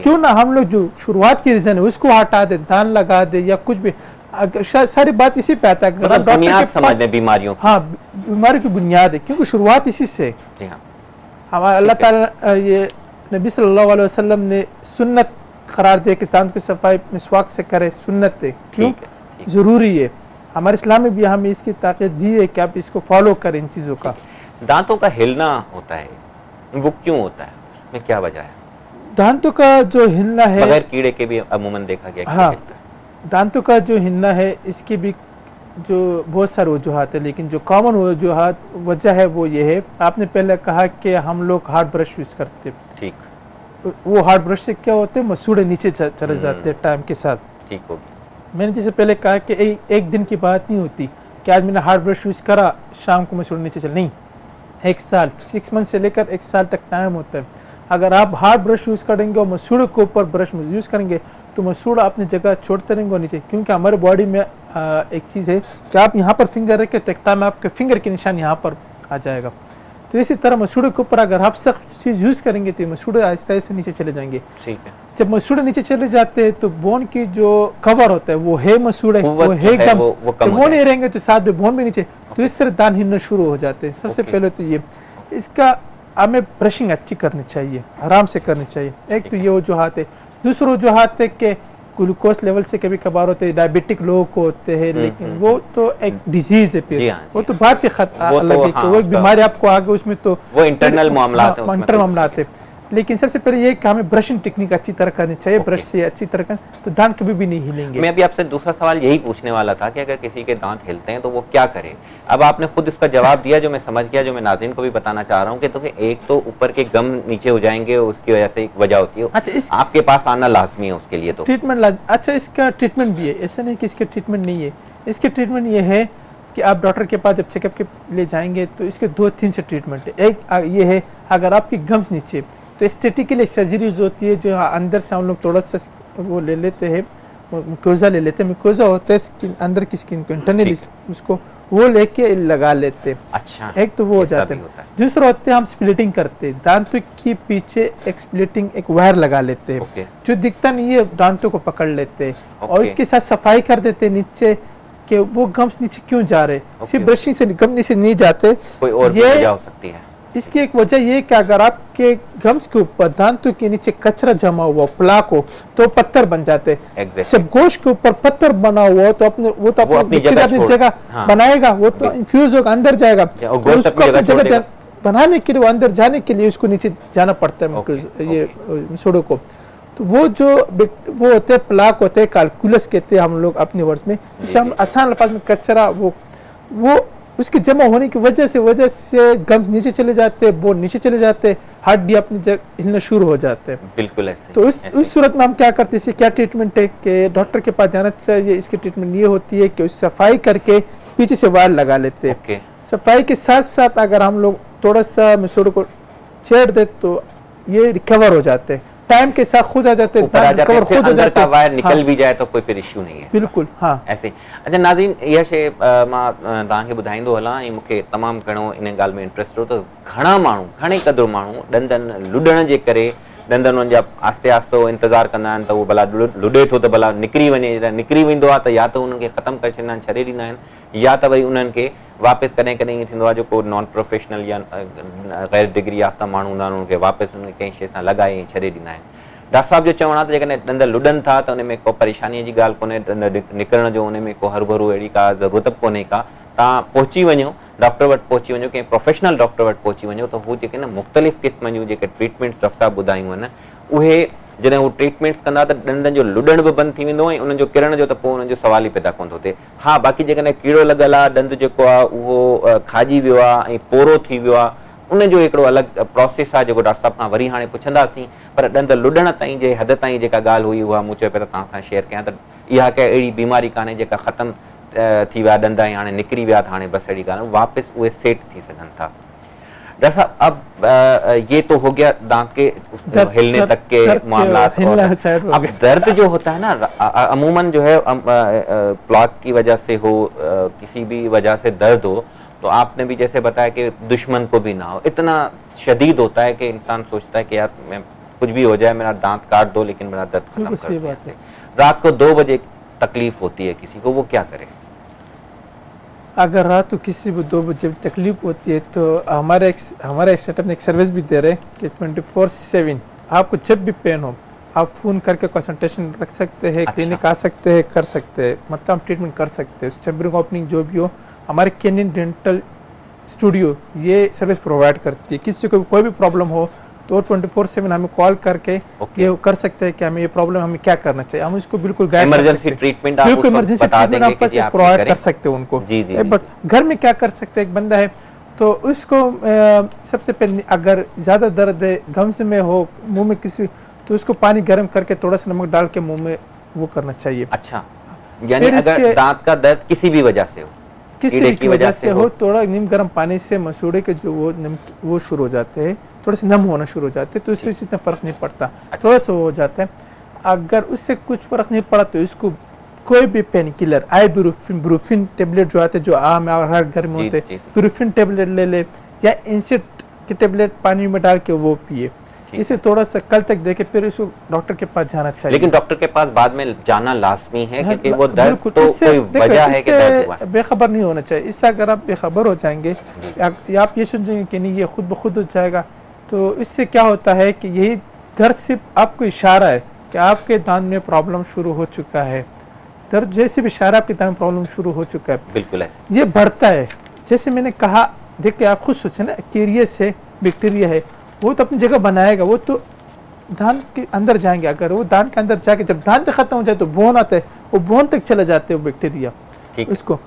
क्यों ना हम लोग जो शुरुआत की रीज़न है उसको हटा दे, दांत लगा दे या कुछ भी, सारी बात इसी पे आता है। मतलब बुनियाद समझने बीमारियों की। हाँ, बीमारी की बुनियाद है, क्योंकि शुरुआत इसी से। जी हाँ, हमारा अल्लाह ताला, ये नबी सल्लल्लाहु अलैहि वसल्लम ने सुन्नत करार दिया कि दांत की सफाई मिसवाक से करे, सुन्नत है। क्यों? जरूरी है। हमारे इस्लाम में भी हमें इसकी ताकत दी है कि आप इसको फॉलो करें इन चीज़ों का। दांतों का हिलना होता है, वो क्यों होता है, में क्या वजह है? दांतों का जो हिलना है, बगैर कीड़े के भी अमूमन देखा गया। हाँ, दांतों का जो हिलना है, इसके भी जो बहुत सारे वजूहात है, लेकिन जो कॉमन वजह है वो ये है, आपने पहले कहा कि हम लोग हार्ड ब्रश यूज़ करते। ठीक। वो हार्ड ब्रश से क्या होते हैं, मसूड़े नीचे चले जाते हैं टाइम के साथ। ठीक हो गया। मैंने जैसे पहले कहा कि एक दिन की बात नहीं होती कि आज मैंने हार्ड ब्रश यूज़ करा, शाम को मसूड़े नीचे चल, नहीं, 1 साल, 6 मंथ से लेकर 1 साल तक टाइम होता है। अगर आप हार्ड ब्रश यूज़ करेंगे और मसूड़े के ऊपर ब्रश यूज़ करेंगे तो मसूड़ा अपनी जगह छोड़ते रहेंगे नीचे, क्योंकि हमारे बॉडी में एक चीज़ है कि आप यहाँ पर फिंगर रखें तो एक टाइम आपके फिंगर के निशान यहाँ पर आ जाएगा। तो इसी तरह मसूड़े के ऊपर अगर आप सख्त चीज़ यूज़ करेंगे तो मसूड़े आहिस्ता आहिस्ता नीचे चले जाएंगे। ठीक है। जब मसूड़े नीचे चले जाते हैं तो बोन की जो कवर होता है वो है मसूड़े, वो है गम्स, तो वो नहीं रहेंगे तो साथ में बोन भी नीचे, तो इस तरह दांत हिलना शुरू हो जाते हैं। सबसे पहले तो ये, इसका हमें ब्रशिंग अच्छी करनी चाहिए, आराम से करनी चाहिए। एक तो ये वजूहात है। दूसरा वजूहात है कि ग्लूकोज लेवल से कभी कभार होते हैं, डायबिटिक लोगों को होते हैं, लेकिन वो तो एक डिजीज है, फिर वो तो बात की अलग है, वो एक बीमारी आपको आगे, उसमें तो वो इंटरनल मामला है। लेकिन सबसे पहले ये कि हमें ब्रशिंग टेक्निक अच्छी तरह करनी चाहिए, ब्रश से अच्छी तरह कर तो दांत कभी भी नहीं हिलेंगे। मैं अभी आपसे दूसरा सवाल यही पूछने वाला था कि अगर किसी के दांत हिलते हैं तो वो क्या करे। अब आपने खुद इसका जवाब दिया जो मैं समझ गया, जो मैं नाज़रीन को भी बताना चाह रहा हूँ कि तो एक तो ऊपर के गम नीचे हो जाएंगे, उसकी वजह से एक वजह होती है। अच्छा, आपके पास आना लाजमी है उसके लिए, तो ट्रीटमेंट अच्छा, इसका ट्रीटमेंट भी है, ऐसा नहीं कि इसके ट्रीटमेंट नहीं है। इसके ट्रीटमेंट ये है कि आप डॉक्टर के पास जब चेकअप के लिए जाएंगे तो इसके 2-3 से ट्रीटमेंट है। एक ये है, अगर आपकी गम्स नीचे तो एस्थेटिकली सर्जरीज होती है, जो अंदर से हम लोग थोड़ा सा वो ले लेते हैं, म्यूकोजा ले लेते हैं, म्यूकोजा होता है स्किन, अंदर की स्किन को इंटरनली उसको वो लेके लगा लेते हैं। अच्छा, एक तो वो हो जाता है। दूसरा होते हैं हम स्प्लिटिंग करते हैं, दांतों के पीछे एक स्प्लिटिंग एक वायर लगा लेते हैं, जो दिखता नहीं है, दांतों को पकड़ लेते हैं और इसके साथ सफाई कर देते हैं नीचे कि वो गम्स नीचे क्यों जा रहे, सिर्फ ब्रशिंग से गम नीचे नहीं जाते। कोई और वजह हो सकती है इसकी? एक वजह ये कि अगर आपके गम्स के ऊपर दांतों के नीचे कचरा जमा हुआ, प्लाक हो, तो पत्थर बन जाते हैं। जब गोश्त के ऊपर पत्थर बना हुआ हो तो अपनी जगह बनाएगा, वो तो इन्फ्यूज होगा, अंदर जाएगा, उसको अपनी जगह बनाने के लिए, वो अंदर जाने के लिए उसको नीचे जाना पड़ता है ये मसूड़ों को। तो वो जो वो होते हैं प्लाक होते हैं, कैलकुलस कहते हैं हम लोग अपने वर्ड्स में, जिसे हम आसान अल्फाज में कचरा, वो उसके जमा होने की वजह से गम नीचे चले जाते हैं, बोन नीचे चले जाते हैं, हड्डी अपनी जगह हिलना शुरू हो जाते हैं। बिल्कुल ऐसे। तो उस सूरत में हम क्या करते हैं, क्या ट्रीटमेंट है कि डॉक्टर के पास जाना चाहिए। इसकी ट्रीटमेंट ये होती है कि उस सफाई करके पीछे से वायर लगा लेते हैं। सफाई के साथ साथ अगर हम लोग थोड़ा सा मसूड़ों को छेड़ दे तो ये रिकवर हो जाते हैं, टाइम के साथ खुद आ जाते हैं, रिकवर खुद हो जाता है, वायर निकल भी जाए तो कोई फिर इश्यू नहीं है। बिल्कुल, हाँ ऐसे। अच्छा नाज़रीन, इहा शइ मां तव्हांखे ॿुधाईंदो हलां, ऐं मूंखे तमामु घणो इन ॻाल्हि में इंट्रस्ट हो त घणा माण्हू, घणे क़दुरु माण्हू ॾंदनि लुॾण जे करे, ॾंदनि उन्हनि जा आस्ते आस्ते इंतज़ारु कंदा आहिनि त उहो भला लुॾे थो त भला निकिरी वञे, निकिरी वेंदो आहे त या त उन्हनि खे ख़तमु करे छॾींदा आहिनि, छॾे ॾींदा आहिनि, या त वरी उन्हनि खे वापसि कॾहिं कॾहिं ईअं थींदो आहे जो को नॉन प्रोफेशनल या गैर डिग्री याफ़्ता माण्हू हूंदा आहिनि, उन्हनि खे वापसि उन कंहिं शइ सां लॻाए ऐं छॾे ॾींदा आहिनि। डॉक्टर साहब जो चवणु आहे त जेकॾहिं ॾंद लुॾनि था त उन में को परेशानीअ जी ॻाल्हि कोन्हे, ॾंद निकिरण जो उन में को हरू अहिड़ी का ज़रूरत बि कोन्हे का। तव्हां पहुची वञो, डॉक्टर वटि पहुची वञो, कंहिं प्रोफेशनल डॉक्टर वटि पहुची वञो त हू जेके न मुख़्तलिफ़ क़िस्म जूं जेके ट्रीटमेंट्स डॉक्टर साहब ॿुधायूं आहिनि, उहे जॾहिं हू ट्रीटमेंट्स कंदा त ॾंदनि जो लुॾण बि बंदि थी वेंदो ऐं उन्हनि जो किरण जो त पोइ उन्हनि जो सवाल ई पैदा कोन थो थिए। हा, बाक़ी जेकॾहिं कीड़ो लॻल आहे, ॾंदु जेको आहे उहो खाइजी वियो आहे ऐं पोरो थी वियो आहे, उनजो हिकिड़ो अलॻि प्रोसेस आहे जेको डॉक्टर साहब खां वरी हाणे पुछंदासीं। पर ॾंद लुॾण ताईं जे हद ताईं जेका ॻाल्हि हुई उहा मूं चयो पिया त तव्हां सां शेयर कयां त इहा कंहिं अहिड़ी बीमारी कान्हे जेका ख़तमु थी विया ॾंद ऐं हाणे निकिरी विया त हाणे बस अहिड़ी ॻाल्हि वापसि उहे सेट थी सघनि था। डॉक्टर साहब अब ये तो हो गया दांत के हिलने तक के मामलात। अब दर्द जो होता है ना अमूमन जो है प्लॉक की वजह से हो किसी भी वजह से दर्द हो तो आपने भी जैसे बताया कि दुश्मन को भी ना हो, इतना शदीद होता है कि इंसान सोचता है कि यार मैं कुछ भी हो जाए मेरा दांत काट दो लेकिन मेरा दर्द खत्म कर दो। ऐसे रात को 2 बजे तकलीफ होती है किसी को, वो क्या करे? अगर रात को किसी को 2 बजे तकलीफ होती है तो हमारे सेटअप में एक सर्विस भी दे रहे हैं कि 24/7 आपको जब भी पेन हो आप फ़ोन करके कंसल्टेशन रख सकते हैं। क्लिनिक आ सकते हैं, कर सकते हैं, मतलब हम ट्रीटमेंट कर सकते हैं। चैम्बरिंग ओपनिंग जो भी हो हमारे कैनियन डेंटल स्टूडियो ये सर्विस प्रोवाइड करती है। किसी को कोई भी प्रॉब्लम हो तो 24/7 हमें कॉल करके ये कर सकते हैं कि हमें ये प्रॉब्लम हमें क्या करना चाहिए, हम इसको बिल्कुल गाइड इमरजेंसी ट्रीटमेंट बिल्कुल इमरजेंसी ट्रीटमेंट आप प्रोवाइड कर सकते हैं उनको। बट घर में क्या कर सकते हैं, एक बंदा है तो उसको सबसे पहले अगर ज़्यादा दर्द है गम्स में हो मुंह में किसी तो उसको पानी गर्म करके थोड़ा सा नमक डाल के मुंह में वो करना चाहिए। अच्छा, यानी अगर दांत का दर्द किसी भी वजह से हो, किसी की वजह से हो, थोड़ा नीम गर्म पानी से मसूड़े के जो वो शुरू हो जाते हैं, थोड़े से नम होना शुरू हो जाते हैं तो इससे इतना फर्क नहीं पड़ता। अच्छा। थोड़ा सा हो जाता है। अगर उससे कुछ फर्क नहीं पड़ा तो इसको कोई भी पेन किलर आइबुप्रोफेन टेबलेट जो आते हैं जो आम हर घर में होते हैं, इबुप्रोफेन टेबलेट ले ले या इंसेट के टेबलेट पानी में डाल के वो पिए। इसे थोड़ा सा कल तक देखे फिर इसको डॉक्टर के पास जाना चाहिए। लेकिन डॉक्टर के पास बाद में जाना लाजमी है क्योंकि वो दर्द तो कोई वजह है कि दर्द हुआ है। बेखबर नहीं होना चाहिए। इससे अगर आप बेखबर हो जाएंगे या आप ये सोचेंगे कि नहीं ये खुद ब खुद हो जाएगा तो इससे क्या होता है कि यही दर्द सिर्फ आपको इशारा है कि आपके दांत में प्रॉब्लम शुरू हो चुका है। दर्द जैसे भी इशारा आपके दांत में प्रॉब्लम शुरू हो चुका है, बिल्कुल ऐसे ये बढ़ता है। जैसे मैंने कहा देखिए आप खुद सोचें ना, कैरियस है, बैक्टीरिया है, वो तो अपनी जगह बनाएगा, वो तो दांत के अंदर जाएंगे। अगर वो दांत के अंदर जाके जब दांत खत्म हो जाए तो बोन आता है, वो बोन तक चले जाते हैं वो बैक्टीरिया। उसको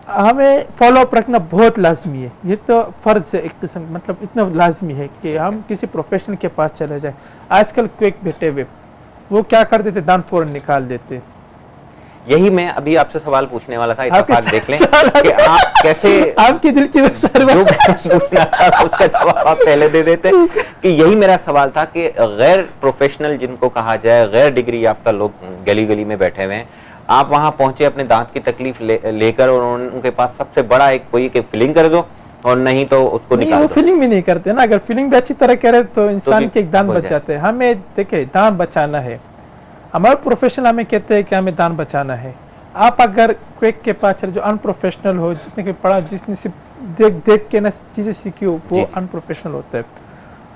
हमें फॉलोअप रखना बहुत लाजमी है। ये तो फ़र्ज़ है एक किस्म, मतलब इतना लाजमी है कि हम किसी प्रोफेशनल के पास चले जाएं। आजकल क्विक बैठे हुए वो क्या कर देते, दांत फ़ौरन निकाल देते। यही मैं अभी आपसे सवाल पूछने वाला था, इत्तेफाक देख लें कि आप कैसे आपके दिल की उसका जवाब आप पहले दे देते कि यही मेरा सवाल था कि गैर प्रोफेशनल जिनको कहा जाए, गैर डिग्री याफ्ता लोग गली गली में बैठे हुए हैं, आप वहां पहुंचे अपने दांत की तकलीफ लेकर और उनके पास सबसे बड़ा एक कोई कि फिलिंग कर दो और नहीं तो उसको निकाल दो। फिलिंग भी नहीं करते ना, अगर फिलिंग भी अच्छी तरह करे तो इंसान के एक दांत बच जाते हैं। हमें देखिए दांत बचाना है, हमारे प्रोफेशनल हमें कहते हैं कि हमें दांत बचाना है। आप अगर क्विक के पास चले जो अनप्रोफेशनल हो, जिसने कोई पढ़ा, जिसने सिर्फ देख के ना चीज़ें सीखी हो, वो अनप्रोफेशनल होता है।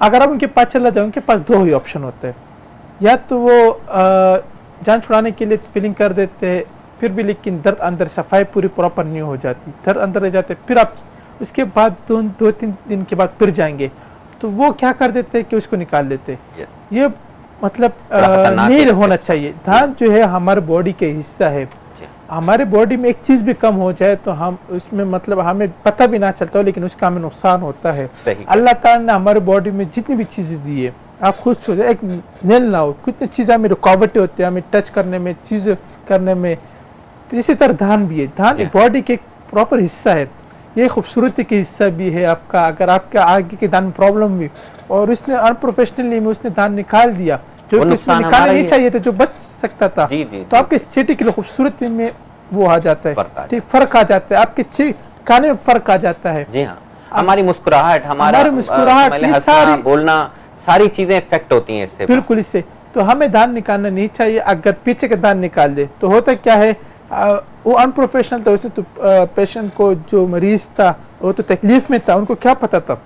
अगर आप उनके पास चला जाओ, उनके पास 2 ही ऑप्शन होते हैं, या तो वो जान छुड़ाने के लिए फिलिंग कर देते हैं फिर भी लेकिन दर्द अंदर सफाई पूरी प्रॉपर नहीं हो जाती, दर्द अंदर रह जाते, फिर आप उसके बाद 2-3 दिन के बाद फिर जाएंगे तो वो क्या कर देते हैं कि उसको निकाल देते। ये मतलब नहीं होना चाहिए। दांत जो है हमारे बॉडी के हिस्सा है, हमारे बॉडी में एक चीज़ भी कम हो जाए तो हम उसमें मतलब हमें पता भी ना चलता हो लेकिन उसका हमें नुकसान होता है। अल्लाह ताला ने हमारे बॉडी में जितनी भी चीज़ें दी है, आप खुद सोचो एक नेल ना हो, कितनी चीज़ें हमें रुकावटें होती है हमें टच करने में, चीज़ करने में, तो इसी तरह दांत भी है। दांत बॉडी के एक प्रॉपर हिस्सा है, ये खूबसूरती का हिस्सा भी है आपका। अगर आपका आगे के दांत में प्रॉब्लम हुई और उसने अनप्रोफेशनली में उसने दांत निकाल दिया जो उसमें निकालना नहीं चाहिए था, जो बच सकता था, तो आपके चेटी की खूबसूरती में वो आ जाता है, ठीक फर्क आ जाता है, आपके खाने में फर्क आ जाता है। जी हाँ, हमारी मुस्कुराहट, हमारा सारी बोलना, सारी चीजें इफेक्ट होती हैं इससे। बिल्कुल, इससे तो हमें दांत निकालना नहीं चाहिए। अगर पीछे के दांत निकाल दे तो होता क्या है, वो अनप्रोफेशनल था, उसने तो पेशेंट को जो मरीज था वो तो तकलीफ में था, उनको क्या पता था,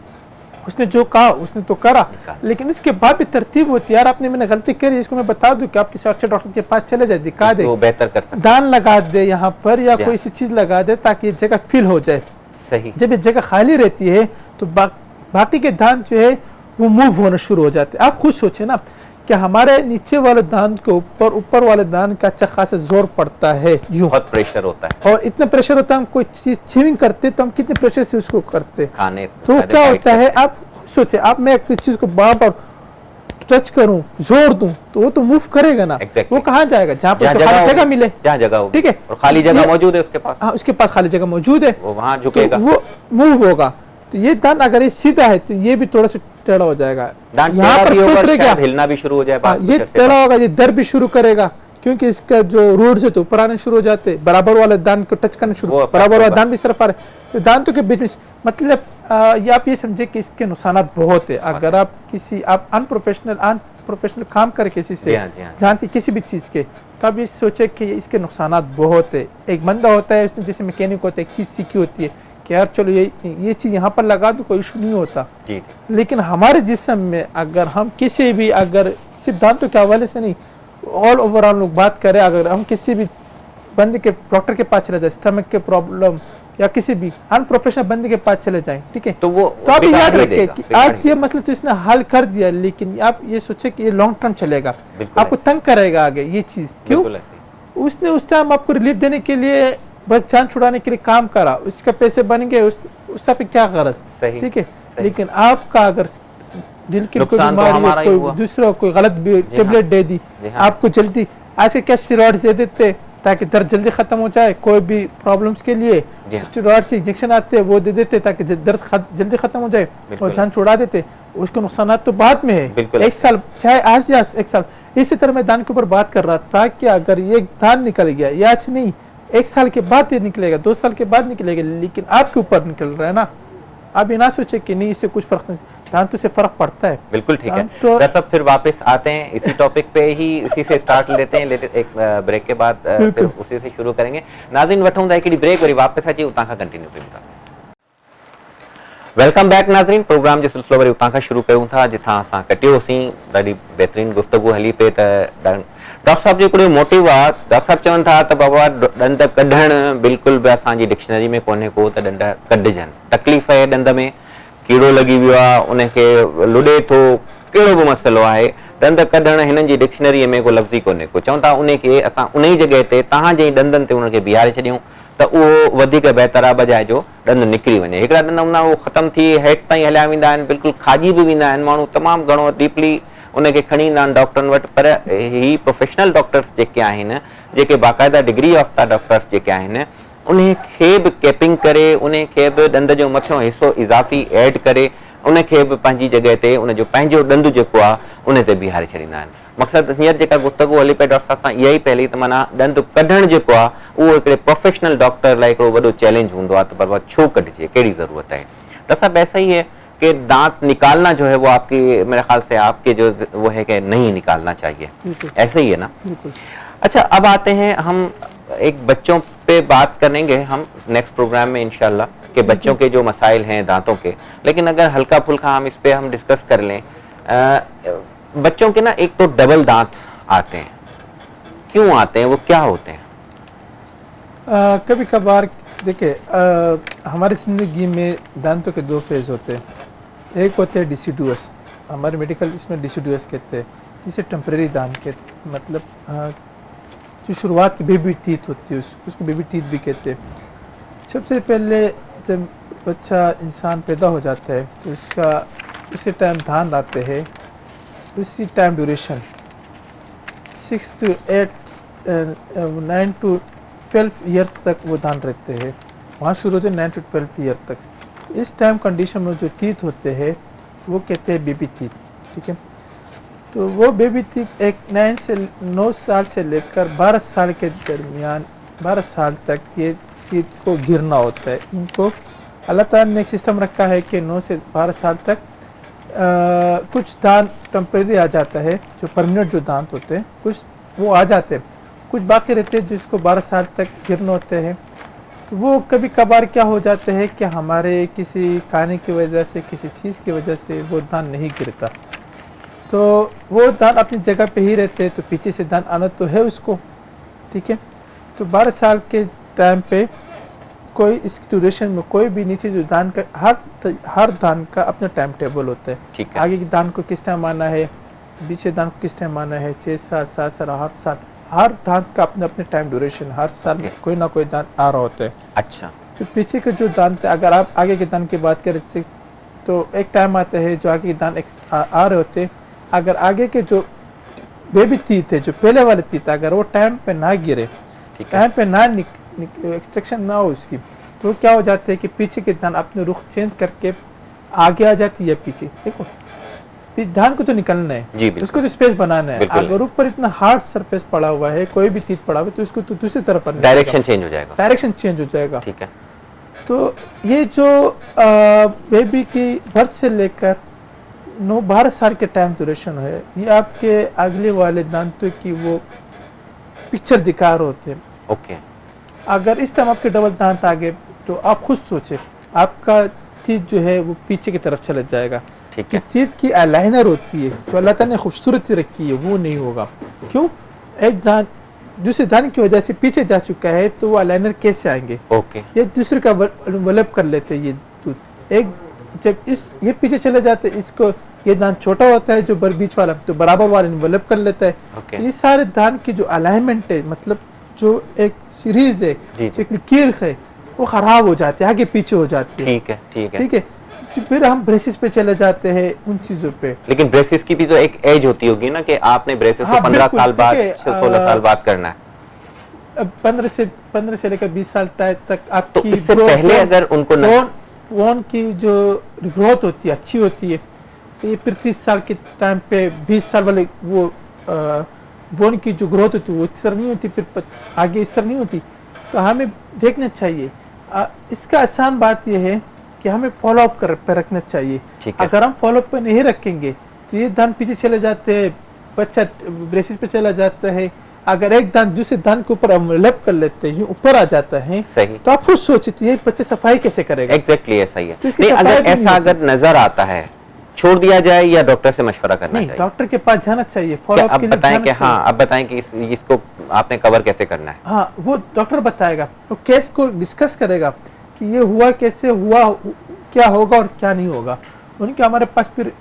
उसने जो कहा उसने तो करा, लेकिन उसके बाद भी तरतीब होती है, यार आपने मैंने गलती करी, इसको मैं बता दूं कि आप किसी अच्छे डॉक्टर के पास चले जाए, दिखा दे, वो बेहतर कर सकते, दान लगा दे यहाँ पर या कोई ऐसी चीज लगा दे ताकि ये जगह फिल हो जाए। सही, जब ये जगह खाली रहती है तो बाकी के दांत जो है वो मूव होना शुरू हो जाते हैं। आप खुद सोचे ना कि हमारे नीचे वाले दांत के ऊपर वाले दांत का अच्छा खासा जोर पड़ता है, यूं बहुत प्रेशर होता है, और इतना प्रेशर होता है, हम कोई चीज च्यूइंग करते तो हम कितने प्रेशर से उसको करते खाने, तो क्या होता है, आप सोचे, आप मैं एक चीज को बार बार टच करूं, जोड़ दूं, तो वो तो मूव करेगा ना। Exactly. वो कहाँ जाएगा? जहाँ पर जहाँ उसको खाली जगह मिले, जहाँ जगह हो, ठीक है, और खाली जगह मौजूद है उसके पास, हाँ उसके पास खाली जगह मौजूद है, वो वहाँ तो झुकेगा, वो मूव होगा। तो ये दांत अगर ये सीधा है तो ये भी थोड़ा सा टेढ़ा हो जाएगा, दांत यहाँ टेढ़ा पर भी होगा, स्पेस रह गया, शायद हिलना भी शुरू हो जाए, हाँ, ये टेढ़ा होगा, ये दर्द भी शुरू करेगा, क्योंकि इसका जो रूट्स है तो ऊपर आने शुरू हो जाते, बराबर वाले दांत को टच करना शुरू, बराबर वाला दांत भी सिर्फ आ रहा है, तो दांतों के बीच में मतलब ये आप ये समझे कि इसके नुकसान बहुत है। अगर आप अनप्रोफेशनल काम करे किसी से दांत की किसी भी चीज़ के, तब ये सोचे कि इसके नुकसान बहुत है। एक बंदा होता है, उसने जैसे मैकेनिक होता है, एक चीज़ सीखी होती है कि यार चलो ये चीज़ यहाँ पर लगा दो, कोई इशू नहीं होता। लेकिन हमारे जिस्म में अगर हम किसी भी, अगर सिर्फ दांतों के हवाले से नहीं, ऑल ओवर हम लोग बात करें, अगर हम किसी भी बंदे के डॉक्टर के पास चले जाए, स्टमक के प्रॉब्लम या किसी भी अनप्रोफेशनल बंदे के पास चले जाएं, ठीक है, तो आप याद रखें कि आज ये मसला तो इसने हल कर दिया, लेकिन आप ये सोचे कि ये लॉन्ग टर्म चलेगा, आपको तंग करेगा आगे ये चीज़। क्यों? उसने उस टाइम आपको रिलीफ देने के लिए, बस जान छुड़ाने के लिए काम करा, उसके पैसे बन गए, उसका पे क्या गरज, ठीक है। लेकिन आपका अगर दिल की कोई बीमारी, कोई दूसरा कोई गलत टेबलेट दे दी आपको, जल्दी आज के क्या स्टेरॉइड्स दे देते ताकि दर्द जल्दी खत्म हो जाए, कोई भी प्रॉब्लम्स के लिए स्टेरॉइड्स के इंजेक्शन आते हैं वो दे देते ताकि दर्द जल्दी खत्म हो जाए और जान छुड़ा देते। उसके नुकसान तो बाद में है, एक साल चाहे आज या एक साल। इसी तरह मैं दान के ऊपर बात कर रहा था कि अगर ये दान निकल गया, ये आज नहीं, एक साल के बाद ये निकलेगा, 2 साल के बाद निकलेगा, लेकिन आपके ऊपर निकल रहा है ना। आप ये ना सोचे कि नहीं इससे कुछ फर्क नहीं, दांतों से फर्क पड़ता है। बिल्कुल ठीक है। तो दर्शक फिर वापस आते हैं इसी टॉपिक पे ही, इसी से स्टार्ट लेते हैं, एक ब्रेक के बाद फिर उसी से शुरू करेंगे। नाज़रीन वठूं था हिकिड़ी ब्रेक, वरी वापस अची उतां खां कंटिन्यू कयूं था। वेलकम बैक नाज़रीन, प्रोग्राम जो सिलसिलो वरी उतां खां शुरू कयूं था जिथां असां कटियोसीं। ॾाढी बहितरीन गुफ्तगू हली पे त डॉक्टर साहब जो हिकिड़ो मोटिव आहे, डॉक्टर साहब चवनि था त बाबा ॾंद कढणु बिल्कुलु बि असांजी डिक्शनरी में कोन्हे को त ॾंद कढजनि, तकलीफ़ आहे ॾंद में, कीड़ो लॻी वियो आहे, उनखे लुॾे थो, कहिड़ो बि मसइलो आहे, ॾंद कढणु हिननि जी डिक्शनरीअ में को लफ़्ज़ ई कोन्हे को। चवनि था उनखे असां उन ई जॻह ते तव्हां जे ॾंदनि ते उनखे बीहारे छॾियूं त उहो वधीक बहितर आहे बजाए जो ॾंद निकिरी वञे। हिकिड़ा ॾंद हूंदा उहो ख़तमु थी हेठि ताईं हलिया वेंदा आहिनि, बिल्कुलु खाजी बि वेंदा आहिनि, माण्हू तमामु घणो डीपली उनखे खणी ईंदा आहिनि डॉक्टरनि वटि। पर ही प्रोफेशनल डॉक्टर्स जेके आहिनि, जेके बाक़ाइदा डिग्री याफ़्ता डॉक्टर्स जेके आहिनि, उनखे बि कैपिंग करे, उनखे बि ॾंद जो मथियों हिसो इज़ाफ़ी ऐड करे, उनखे बि पंहिंजी जॻह ते उनजो पंहिंजो ॾंदु जेको आहे उन ते बीहारे छॾींदा आहिनि। मक़सदु हींअर जेका गुफ़्तगू हली पई डॉक्टर साहब सां इहा ई पहली त माना ॾंद कढणु जेको आहे उहो हिकिड़े प्रोफेशनल डॉक्टर लाइ हिकिड़ो वॾो चैलेंज हूंदो आहे त पर छो कढिजे, कहिड़ी ज़रूरत है। डॉक्टर साहब ऐसा ही है कि दांत निकालना जो है वो आपकी, मेरे ख्याल से आपके जो वो है कि नहीं निकालना चाहिए, ऐसे ही है ना। अच्छा, अब आते हैं हम एक बच्चों पे बात करेंगे हम नेक्स्ट प्रोग्राम में इंशाल्लाह कि बच्चों के जो मसाइल हैं दांतों के, लेकिन अगर हल्का फुल्का हम इस पे हम डिस्कस कर लें, बच्चों के ना एक तो डबल दांत आते हैं, क्यों आते हैं, वो क्या होते हैं? कभी कभार देखिए, हमारी ज़िंदगी में दांतों के 2 फेज़ होते हैं। एक होते हैं डिसिडुअस, हमारे मेडिकल इसमें डिसिडुअस कहते हैं, जिसे टेम्परेरी दांत के मतलब जो शुरुआत की बेबी टीथ होती है उसको बेबी टीथ भी कहते हैं। सबसे पहले जब बच्चा इंसान पैदा हो जाता है तो उसका उसी टाइम दांत आते हैं, उसी time duration 6 to 8 9 to 12 years तक वो दांत रहते हैं, वहाँ शुरू होते हैं 9 to 12 ईयर तक। इस टाइम कंडीशन में जो टीथ होते हैं वो कहते हैं बेबी टीथ, ठीक है। तो वो बेबी टीथ एक 9 साल से लेकर 12 साल के दरमियान, 12 साल तक ये टीथ को गिरना होता है। इनको अल्लाह ताला ने एक सिस्टम रखा है कि 9 से 12 साल तक कुछ दांत टेम्परेरी आ जाता है, जो परमानेंट जो दांत होते हैं कुछ वो आ जाते हैं, कुछ बाकी रहते हैं जिसको 12 साल तक गिरना होते हैं। तो वो कभी कभार क्या हो जाते हैं कि हमारे किसी खाने की वजह से, किसी चीज़ की वजह से वो दांत नहीं गिरता, तो वो दांत अपनी जगह पे ही रहते हैं, तो पीछे से दांत आना तो है उसको, ठीक है। तो 12 साल के टाइम पे कोई इस ड्यूरेशन में कोई भी नीचे जो दांत का हर दांत का अपना टाइम टेबल होता है, ठीक है। आगे की दांत को किस टाइम आना है, पीछे दांत को किस टाइम आना है, 6 साल 7 साल, हर दांत का अपना अपने टाइम ड्यूरेशन, हर साल कोई ना कोई दांत आ रहा होता है। अच्छा, तो पीछे के जो दांत, अगर आप आगे के दांत की बात करें तो एक टाइम आता है जो आगे के दांत आ रहे होते हैं, अगर आगे के जो बेबी टीथ है, जो पहले वाले टीथ, अगर वो टाइम पे ना गिरे, टाइम पे ना एक्सट्रैक्शन ना हो उसकी, तो क्या हो जाता है कि पीछे के दांत अपने रुख चेंज करके आगे आ जाती है पीछे। देखो दांत को तो निकलना है, जी, उसको तो स्पेस बनाना है। अगर ऊपर इतना हार्ड सरफेस पड़ा हुआ है, कोई भी टीथ पड़ा हुआ है, तो उसको तो दूसरी तरफ डायरेक्शन चेंज हो जाएगा, डायरेक्शन चेंज हो जाएगा। ठीक है। तो ये जो बेबी की बर्थ से लेकर 9-12 साल के टाइम ड्यूरेशन है, ये आपके अगले वाले दांतों की वो पिक्चर दिखा रहे होते हैं। ओके। अगर इस टाइम आपके डबल दांत आ गए तो आप खुद सोचे आपका टीथ जो है वो पीछे की तरफ चला जाएगा। ठीक है। टीथ की अलाइनर होती है जो अल्लाह ताला ने खूबसूरती रखी है, वो नहीं होगा। क्यों? एक दांत दूसरे दांत की वजह से पीछे जा चुका है, तो वो अलाइनर कैसे आएंगे? ओके। ये दूसरे का वलप कर लेते हैं ये दूध। एक जब ये पीछे चले जाते हैं, इसको ये दांत छोटा होता है जो बीच वाला, तो बराबर वाले वलप कर लेता है। तो ये सारे दांत की जो अलाइनमेंट है, मतलब जो एक सीरीज है, जो एक लकीर है, वो खराब हो जाती है, आगे पीछे हो जाती है। ठीक है, ठीक है, ठीक है। फिर हम ब्रेसिस पे चले जाते हैं उन चीजों पे। लेकिन ब्रेसिस की भी तो एक एज होती होगी ना, कि आपने ब्रेसिस को 15 साल बाद, 16 साल बाद करना है। 15 से लेकर 20 साल तक आपकी तो इससे पहले अगर उनको बोन की जो ग्रोथ होती है अच्छी होती है। तो ये फिर 30 साल के टाइम पे 20 साल वाले वो बोन की जो ग्रोथ होती है वो इस तरह नहीं होती, फिर आगे इस तरह नहीं होती। तो हमें देखना चाहिए। इसका आसान बात यह है कि हमें फॉलोअप पे रखना चाहिए। अगर हम फॉलोअप पे नहीं रखेंगे तो ये दांत पीछे चले जाते हैं, बच्चा ब्रेसिस पे चला जाता है। अगर एक दांत दूसरे दांत के ऊपर लप कर लेते हैं, ऊपर आ जाता है, सही, तो आप खुद सोचिए ये बच्चे सफाई कैसे करेगा? एग्जैक्टली ऐसा ही है। तो नहीं, अगर ऐसा अगर नजर आता है, छोड़ दिया जाए या डॉक्टर से मशवरा करना चाहिए? डॉक्टर के पास जाना चाहिए, फॉलोअप के लिए बताएं कि हाँ, अब बताएं कि इसको आपने कवर कैसे करना है। हाँ, वो डॉक्टर बताएगा, वो केस को डिस्कस करेगा कि ये हुआ कैसे हुआ, क्या होगा और क्या नहीं होगा। उनके हमारे पास फिर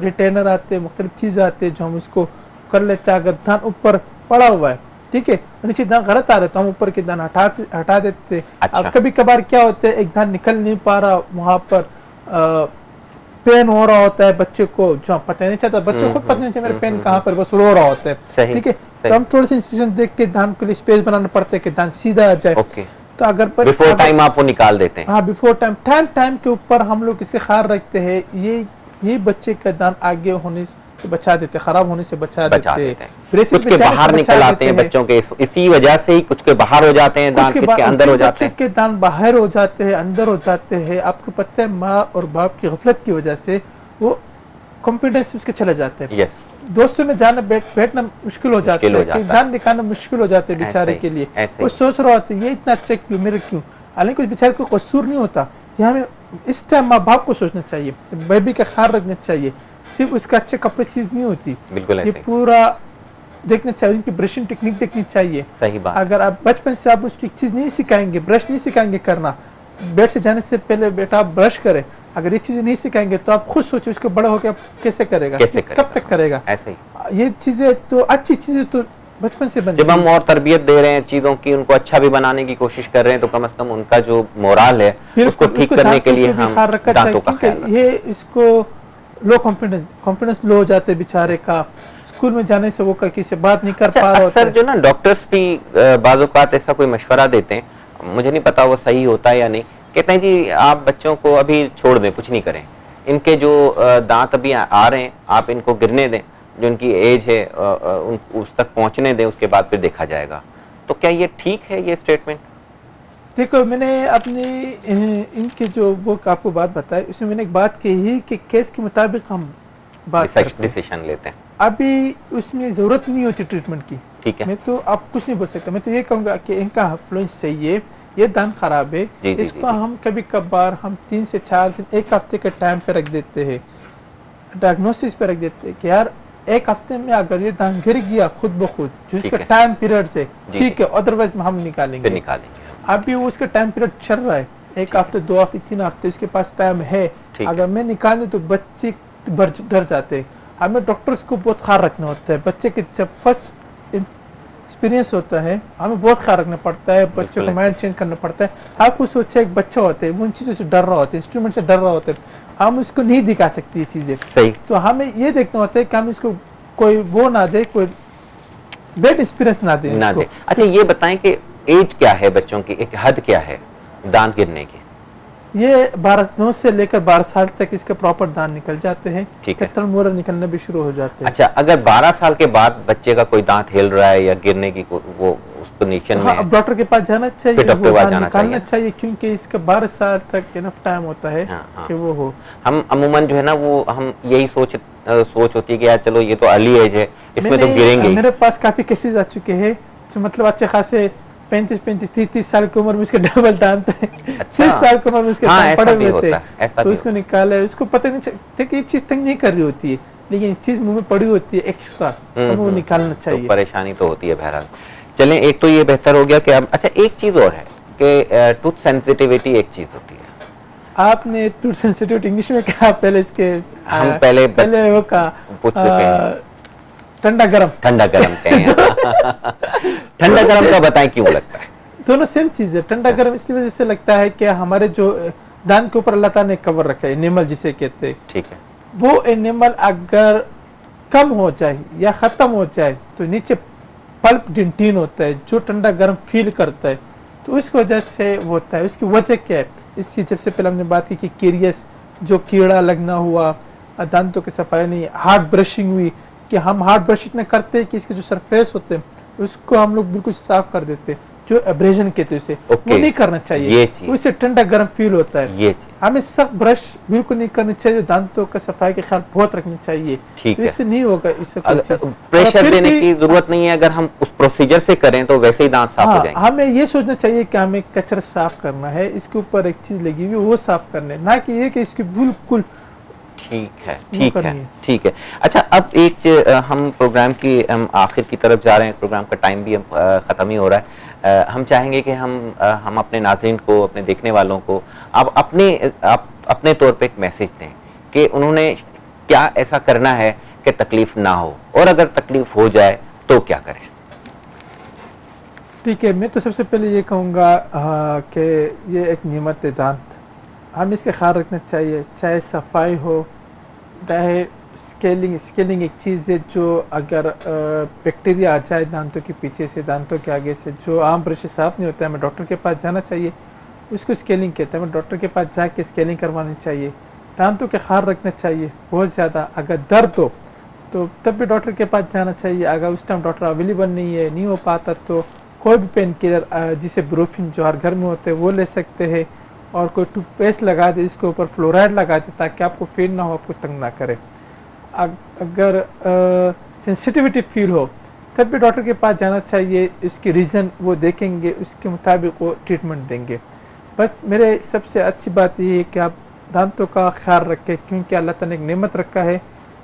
रिटेनर आते हैं, मुख्तलिफ चीज़ें आते हैं जो हम उसको कर लेते हैं। अगर दांत ऊपर पड़ा हुआ है, ठीक है, नीचे दांत गलत आ रहे तो हम ऊपर के दांत हटा देते। अब कभी कभार क्या होता है, एक दांत निकल नहीं पा रहा, वहाँ पर पेन हो रहा होता है बच्चे को, जो पता नहीं चलता, बच्चे को खुद पता नहीं चलता मेरे पेन कहाँ पर, बस रो रहा होता है। ठीक है, तो हम थोड़ी सी इंसिजन देख के दांत के लिए स्पेस बनाना पड़ता है कि दांत सीधा आ जाए। तो अगर बिफोर टाइम आप वो निकाल देते हैं? हाँ, बिफोर टाइम के ऊपर हम लोग इसे ख्याल रखते हैं। ये बच्चे का दांत आगे होने से बचा देते, खराब होने से बचा देते हैं। कुछ के बाहर निकल आते हैं बच्चों के, इसी वजह से ही कुछ के बाहर हो जाते हैं दांत, कुछ के अंदर हो जाते हैं। बच्चे के दांत बाहर हो जाते हैं, अंदर हो जाते हैं। आपको पता है, माँ और बाप की गफलत की वजह से वो कॉन्फिडेंस उसके चले जाते हैं। दोस्तों में जाना बैठना मुश्किल हो जाता है, दांत निकालना मुश्किल हो जाते हैं बेचारे के लिए। वो सोच रहा होता है ये इतना अच्छा क्यों, मेरे क्यों? हालांकि कुछ बेचारे को कसूर नहीं होता। ये हमें इस टाइम माँ बाप को सोचना चाहिए, बेबी का ख्याल रखना चाहिए। सिर्फ उसका अच्छे कपड़े चीज नहीं होती, बिल्कुल ये पूरा देखना चाहिए, उनकी ब्रशिंग टेक्निक देखनी चाहिए। सही बात। अगर आप बचपन से आप उसकी चीज नहीं सिखाएंगे, ब्रश नहीं सिखाएंगे करना, बेड से जाने से पहले बेटा आप ब्रश करें, अगर ये चीजें नहीं सिखाएंगे तो आप खुद सोचिए उसको बड़ा होकर कैसे करेगा, कब तक करेगा? ऐसे ही ये चीजें तो अच्छी चीजें तो बचपन से बन, जब हम और तरबियत दे रहे हैं चीजों की, उनको अच्छा भी बनाने की कोशिश कर रहे हैं, तो कम से कम उनका जो मोरल है उसको ठीक करने के लिए हम दांतों का ख्याल। ये इसको लो कॉन्फिडेंस लो हो जाते बेचारे का, स्कूल में जाने से वो किसी से बात नहीं कर पा रहा। अक्सर जो ना डॉक्टर्स भी बाज़ औक़ात ऐसा कोई मशवरा देते हैं, मुझे नहीं पता वो सही होता है या नहीं, कहते हैं जी आप बच्चों को अभी छोड़ दें, कुछ नहीं करें, इनके जो दांत अभी आ रहे हैं आप इनको गिरने दें, जो उनकी एज है उस तक पहुंचने दें, उसके बाद फिर देखा जाएगा। तो क्या ये ठीक है ये स्टेटमेंट? देखो, मैंने अपनी इनके जो वो आपको बात बताई, उसमें मैंने एक बात कही कि केस के मुताबिक हम बात डिसीजन लेते हैं। अभी उसमें ज़रूरत नहीं होती ट्रीटमेंट की, ठीक है। मैं तो आप कुछ नहीं बोल सकता, मैं तो ये कहूँगा कि इनका फ्लुएंस सही है, ये दांत खराब है, इसको हम कभी कभार हम 3 से 4 दिन, 1 हफ्ते के टाइम पे रख देते हैं, डायग्नोसिस पे रख देते हैं कि यार 1 हफ्ते में अगर ये दांत गिर गया खुद ब खुद, जो इसका टाइम पीरियड से, ठीक है, अदरवाइज हम निकालेंगे। अभी वो उसका टाइम पीरियड चल रहा है, 1 हफ्ते, 2 हफ्ते, 3 हफ्ते उसके पास टाइम है। अगर मैं निकाल दूं तो बच्चे डर जाते हैं। हमें डॉक्टर्स को बहुत ख्याल रखना होता है, बच्चे के जब फर्स्ट एक्सपीरियंस होता है हमें बहुत ख्याल रखना पड़ता है, बच्चों को माइंड चेंज करना पड़ता है। आप खुद सोचे एक बच्चा होता है वो उन चीज़ों से डर रहा होता है, इंस्ट्रूमेंट से डर रहा होता है, हम उसको नहीं दिखा सकते ये चीज़ें। सही। तो हमें ये देखना होता है कि हम इसको कोई वो ना दे, कोई बैड एक्सपीरियंस ना दे ना इसको। दे। अच्छा ये बताएं कि एज क्या है बच्चों की, एक हद क्या है दांत गिरने की? ये 9 से लेकर 12 साल तक इसके प्रॉपर दांत निकल जाते हैं, ठीक है। कतरन मोहर निकलना भी शुरू हो जाते हैं। अच्छा, अगर 12 साल के बाद बच्चे का कोई दांत हिल रहा है या गिरने की वो उस पोजीशन में हाँ, है, अब डॉक्टर के पास जाना चाहिए, फिर डॉक्टर के वो पास दांत जाना निकालना चाहिए। चाहिए, क्योंकि इसका 12 साल तक इनफ टाइम होता है हाँ, हाँ। कि वो हो। हम अमूमन जो है ना वो हम यही सोच होती है कि यार चलो ये तो अर्ली एज है, इसमें तो गिरेंगे ही। मेरे पास काफी केसेस आ चुके हैं जो मतलब अच्छे खासे 35-30 साल की उम्र में उसके डबल दांत है, 30 साल की उम्र में उसके दांत पड़े हुए थे, तो उसको निकाला है, उसको पता नहीं चलता कि ये चीज तंग नहीं कर रही होती है, लेकिन चीज मुंह में पड़ी होती है एक्स्ट्रा, तो वो निकालना चाहिए। तो परेशानी तो होती है बहरहाल। चलें, एक तो ये बेहतर हो गया कि अब अच्छा एक चीज और है कि टूथ सेंसिटिविटी एक चीज होती है। आपने टूथ सेंसिटिविटी इंग्लिश में कहा, पहले इसके हम पहले वो का पूछ चुके हैं, ठंडा गरम कहें। ठंडा गरम का बताएं क्यों लगता है? दोनों सेम चीज है। ठंडा गरम इसी वजह से लगता है कि हमारे जो दांत के ऊपर अल्लाह ताला ने कवर रखा है, एनिमल जिसे कहते हैं, ठीक है, वो एनिमल अगर कम हो जाए या खत्म हो जाए तो नीचे पल्प डेंटिन होता है जो ठंडा गर्म फील करता है, तो इस वजह से वो होता है। उसकी वजह क्या है? इसकी जब से पहले हमने बात की कि केरियस, जो कीड़ा लगना हुआ, दांतों की सफाई नहीं, हार्ड ब्रशिंग हुई, कि हम हार्ड ब्रश इतना करते हैं कि इसके जो सरफेस होते हैं उसको हम लोग बिल्कुल साफ कर देते हैं, जो एब्रेजन कहते हैं उसे, वो नहीं करना चाहिए, उससे ठंडा गर्म फील होता है। ये हमें सख्त ब्रश बिल्कुल नहीं करनी चाहिए, दांतों का सफाई का ख्याल बहुत रखना चाहिए, तो इससे नहीं होगा। इससे प्रेशर देने की जरूरत नहीं है, अगर हम उस प्रोसीजर से करें तो वैसे ही दांत साफ हो जाएंगे। हमें ये सोचना चाहिए कि हमें कचरा साफ करना है, इसके ऊपर एक चीज लगी हुई वो साफ करना है, ना कि ये कि इसकी बिल्कुल ठीक है। अच्छा, अब एक हम प्रोग्राम की आखिर की तरफ जा रहे हैं, प्रोग्राम का टाइम भी ख़त्म ही हो रहा है। हम चाहेंगे कि हम अपने नाज़रीन को, अपने देखने वालों को आप अपने तौर पे एक मैसेज दें कि उन्होंने क्या ऐसा करना है कि तकलीफ ना हो, और अगर तकलीफ हो जाए तो क्या करें। ठीक है, मैं तो सबसे पहले ये कहूँगा कि ये एक नियमत है दांत, हम इसका ख्याल रखना चाहिए, चाहे सफाई हो, चाहे स्केलिंग एक चीज़ है जो अगर बैक्टीरिया आ जाए दांतों के पीछे से, दांतों के आगे से, जो आम ब्रश साफ नहीं होता है, हमें डॉक्टर के पास जाना चाहिए, उसको स्केलिंग कहते हैं, हमें डॉक्टर के पास जाके स्केलिंग करवानी चाहिए। दांतों का ख्याल रखना चाहिए बहुत ज़्यादा, अगर दर्द हो तो तब भी डॉक्टर के पास जाना चाहिए, अगर उस टाइम डॉक्टर अवेलेबल नहीं हो पाता तो कोई भी पेन किलर जिसे ब्रोफिन जो हर घर में होते हैं वो ले सकते हैं, और कोई टूथपेस्ट लगा दे, इसके ऊपर फ्लोराइड लगा दे ताकि आपको फील ना हो, आपको तंग ना करे। अगर सेंसिटिविटी फील हो तब भी डॉक्टर के पास जाना चाहिए, इसके रीज़न वो देखेंगे, उसके मुताबिक वो ट्रीटमेंट देंगे। बस मेरे सबसे अच्छी बात ये है कि आप दांतों का ख्याल रखें, क्योंकि अल्लाह ताला ने एक नेमत रखा है,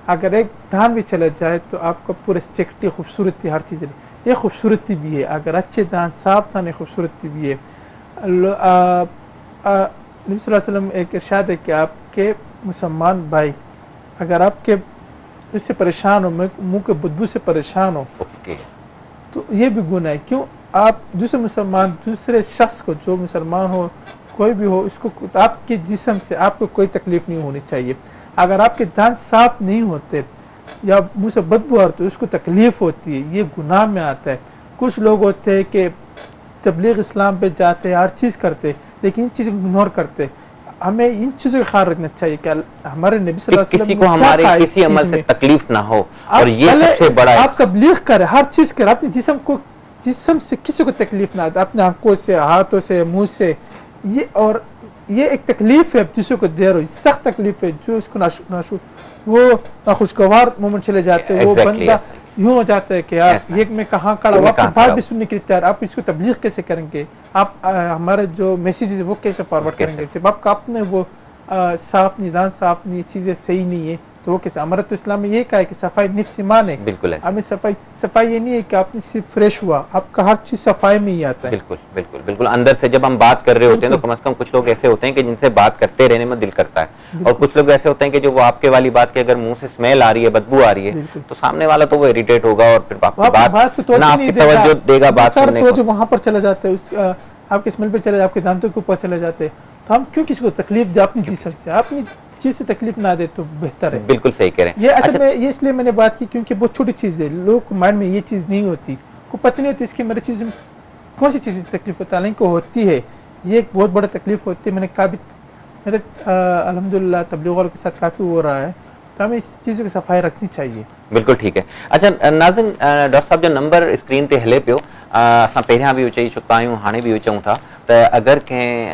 अगर एक दांत भी चला जाए तो आपको पूरे चेकटी खूबसूरती हर चीज़, ये खूबसूरती भी है, अगर अच्छे दांत साफ दांत खूबसूरती भी है। नबी सल्लल्लाहु अलैहि वसल्लम एक इरशाद है कि आपके मुसलमान भाई अगर आपके इससे परेशान हो, मुंह के बदबू से परेशान हो, तो ये भी गुनाह है। क्यों? आप दूसरे शख्स को, जो मुसलमान हो कोई भी हो, इसको आपके जिस्म से आपको कोई तकलीफ नहीं होनी चाहिए। अगर आपके दांत साफ नहीं होते या मुंह से बदबू आती है, उसको तकलीफ होती है, ये गुनाह में आता है। कुछ लोग होते हैं कि तबलीग इस्लाम पे जाते हैं, हर चीज़ करते, लेकिन इन चीज़ को इग्नोर करते। हमें इन चीज़ों का ख्याल रखना चाहिए कि हमारे नबी सल्लल्लाहु अलैहि वसल्लम किसी को हमारे किसी अमल से तकलीफ ना हो, और ये सबसे बड़ा आप तबलीग करें, हर चीज़ करें, अपने जिस्म से किसी को तकलीफ ना आए, अपने आंखों से, हाथों से, मुंह से, ये एक तकलीफ है जिसे को दे रहे हो, सख्त तकलीफ है, जो उसको वो नाखुशगवार मोमेंट चले जाते हैं, वो बंदा यूँ हो जाता है कि यार ये मैं कहाँ खड़ा हूँ, आपकी बात भी सुनने के लिए तैयार, आप इसको तबलीग कैसे करेंगे, आप हमारे जो मैसेज है वो कैसे फॉरवर्ड करेंगे, जब आपका अपने वो साफ निदान साफ नहीं, चीज़ें सही नहीं है, तो वो कैसे? हमारा तो इस्लाम में ये कहा है कि सफाई निफ्स ईमान है। बिल्कुल, हमें सफाई ये नहीं है कि आपने सिर्फ फ्रेश हुआ, आपका हर चीज़ सफाई में ही आता है। बिल्कुल अंदर से जब हम बात कर रहे होते हैं तो कम से कम कुछ लोग ऐसे होते हैं कि जिनसे बात करते रहने में दिल करता है, और कुछ लोग ऐसे होते हैं कि जो वो आपके वाली बात की अगर मुंह से स्मेल आ रही है, बदबू आ रही है, तो सामने वाला तो वो इरिटेट होगा और फिर आपकी तवज्जो देगा, बात सुनने को, जो वहाँ पर चला जाता है, आपके स्मेल पे चले, आपके दांतों के ऊपर चले जाते हैं, तो हम क्यों किसी को तकलीफ दे? अपनी जिस्म से, अपनी चीज़ से तकलीफ ना दे तो बेहतर है। बिल्कुल सही कह रहे हैं। ये असल में ये इसलिए मैंने बात की क्योंकि बहुत छोटी चीज़ है, लोग को माइंड में ये चीज़ नहीं होती, को पता नहीं होती इसकी मेरे चीज़ में कौन सी चीज़ तकलीफ होती है, हालांकि को होती है, ये एक बहुत बड़ा तकलीफ होती है। मैंने कहा भी मेरे अल्हम्दुलिल्लाह तबलीग वालों के साथ काफ़ी हो रहा है, तो हमें इस चीज़ों की सफाई रखनी चाहिए। बिल्कुल ठीक है। अच्छा नाज़िन, डॉक्टर साहब जो नंबर स्क्रीन ते हले पियो, असां पहिरियां बि चई चुका आहियूं, हाणे बि चऊं था त अगरि कंहिं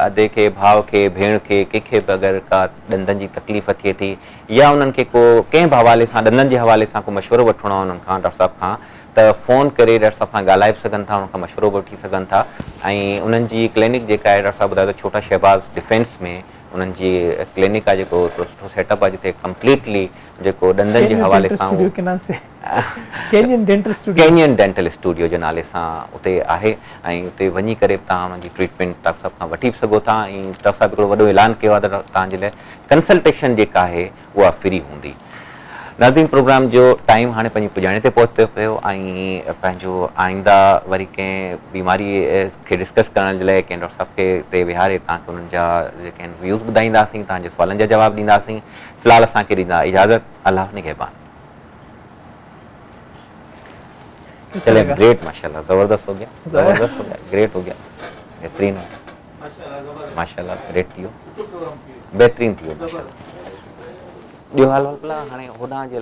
अधे खे, भाउ खे, भेण खे, कंहिंखे बि अगरि का ॾंदनि जी तकलीफ़ थिए थी या उन्हनि खे को कंहिं बि हवाले सां ॾंदनि जे हवाले सां को मशवरो वठिणो आहे उन्हनि खां, डॉक्टर साहब खां, त फ़ोन करे डॉक्टर साहब सां ॻाल्हाए बि सघनि था, उन्हनि खां मशवरो बि वठी सघनि था। ऐं उन्हनि जी क्लिनिक जेका आहे, डॉक्टर साहब ॿुधायो त छोटा शहबाज़ डिफेंस में उन्हनि जी क्लिनिक आहे, जेको सुठो सेटअप आहे, जिते कंप्लीटली जेको ॾंदनि जे हवाले सां स्टूडियो के नाम से Canyon Dental Studio, Canyon Dental Studio जे नाले सां उते आहे। ऐं उते वञी करे तव्हां उन्हनि जी ट्रीटमेंट डॉक्टर साहब खां वठी बि सघो था। ऐं डॉक्टर साहब हिकिड़ो वॾो ऐलान कयो आहे त तव्हांजे लाइ कंसल्टेशन जेका आहे उहा फ्री हूंदी। नाज़रीन, प्रोग्राम जो टाइम हाणे पंहिंजी पुॼाणे ते पहुतो पियो ऐं पंहिंजो आईंदा वरी कंहिं बीमारी खे डिस्कस करण जे लाइ कंहिं डॉक्टर साहब खे हिते विहारे तव्हांखे उन्हनि जा जेके आहिनि व्यूज़ ॿुधाईंदासीं, तव्हांजे सुवालनि जा जवाब ॾींदासीं। फ़िलहाल असांखे ॾींदा इजाज़त, अल्लाह निगहबान। चले, ग्रेट, माशाल्लाह, ज़बरदस्त हो गया, ज़बरदस्त हो गया, ग्रेट हो गया, बेहतरीन हो गया, माशाल्लाह, ग्रेट थी वियो, बेहतरीन थी वियो, माशाल्लाह। ॿियो हाल भला हाणे होॾां जे लाइ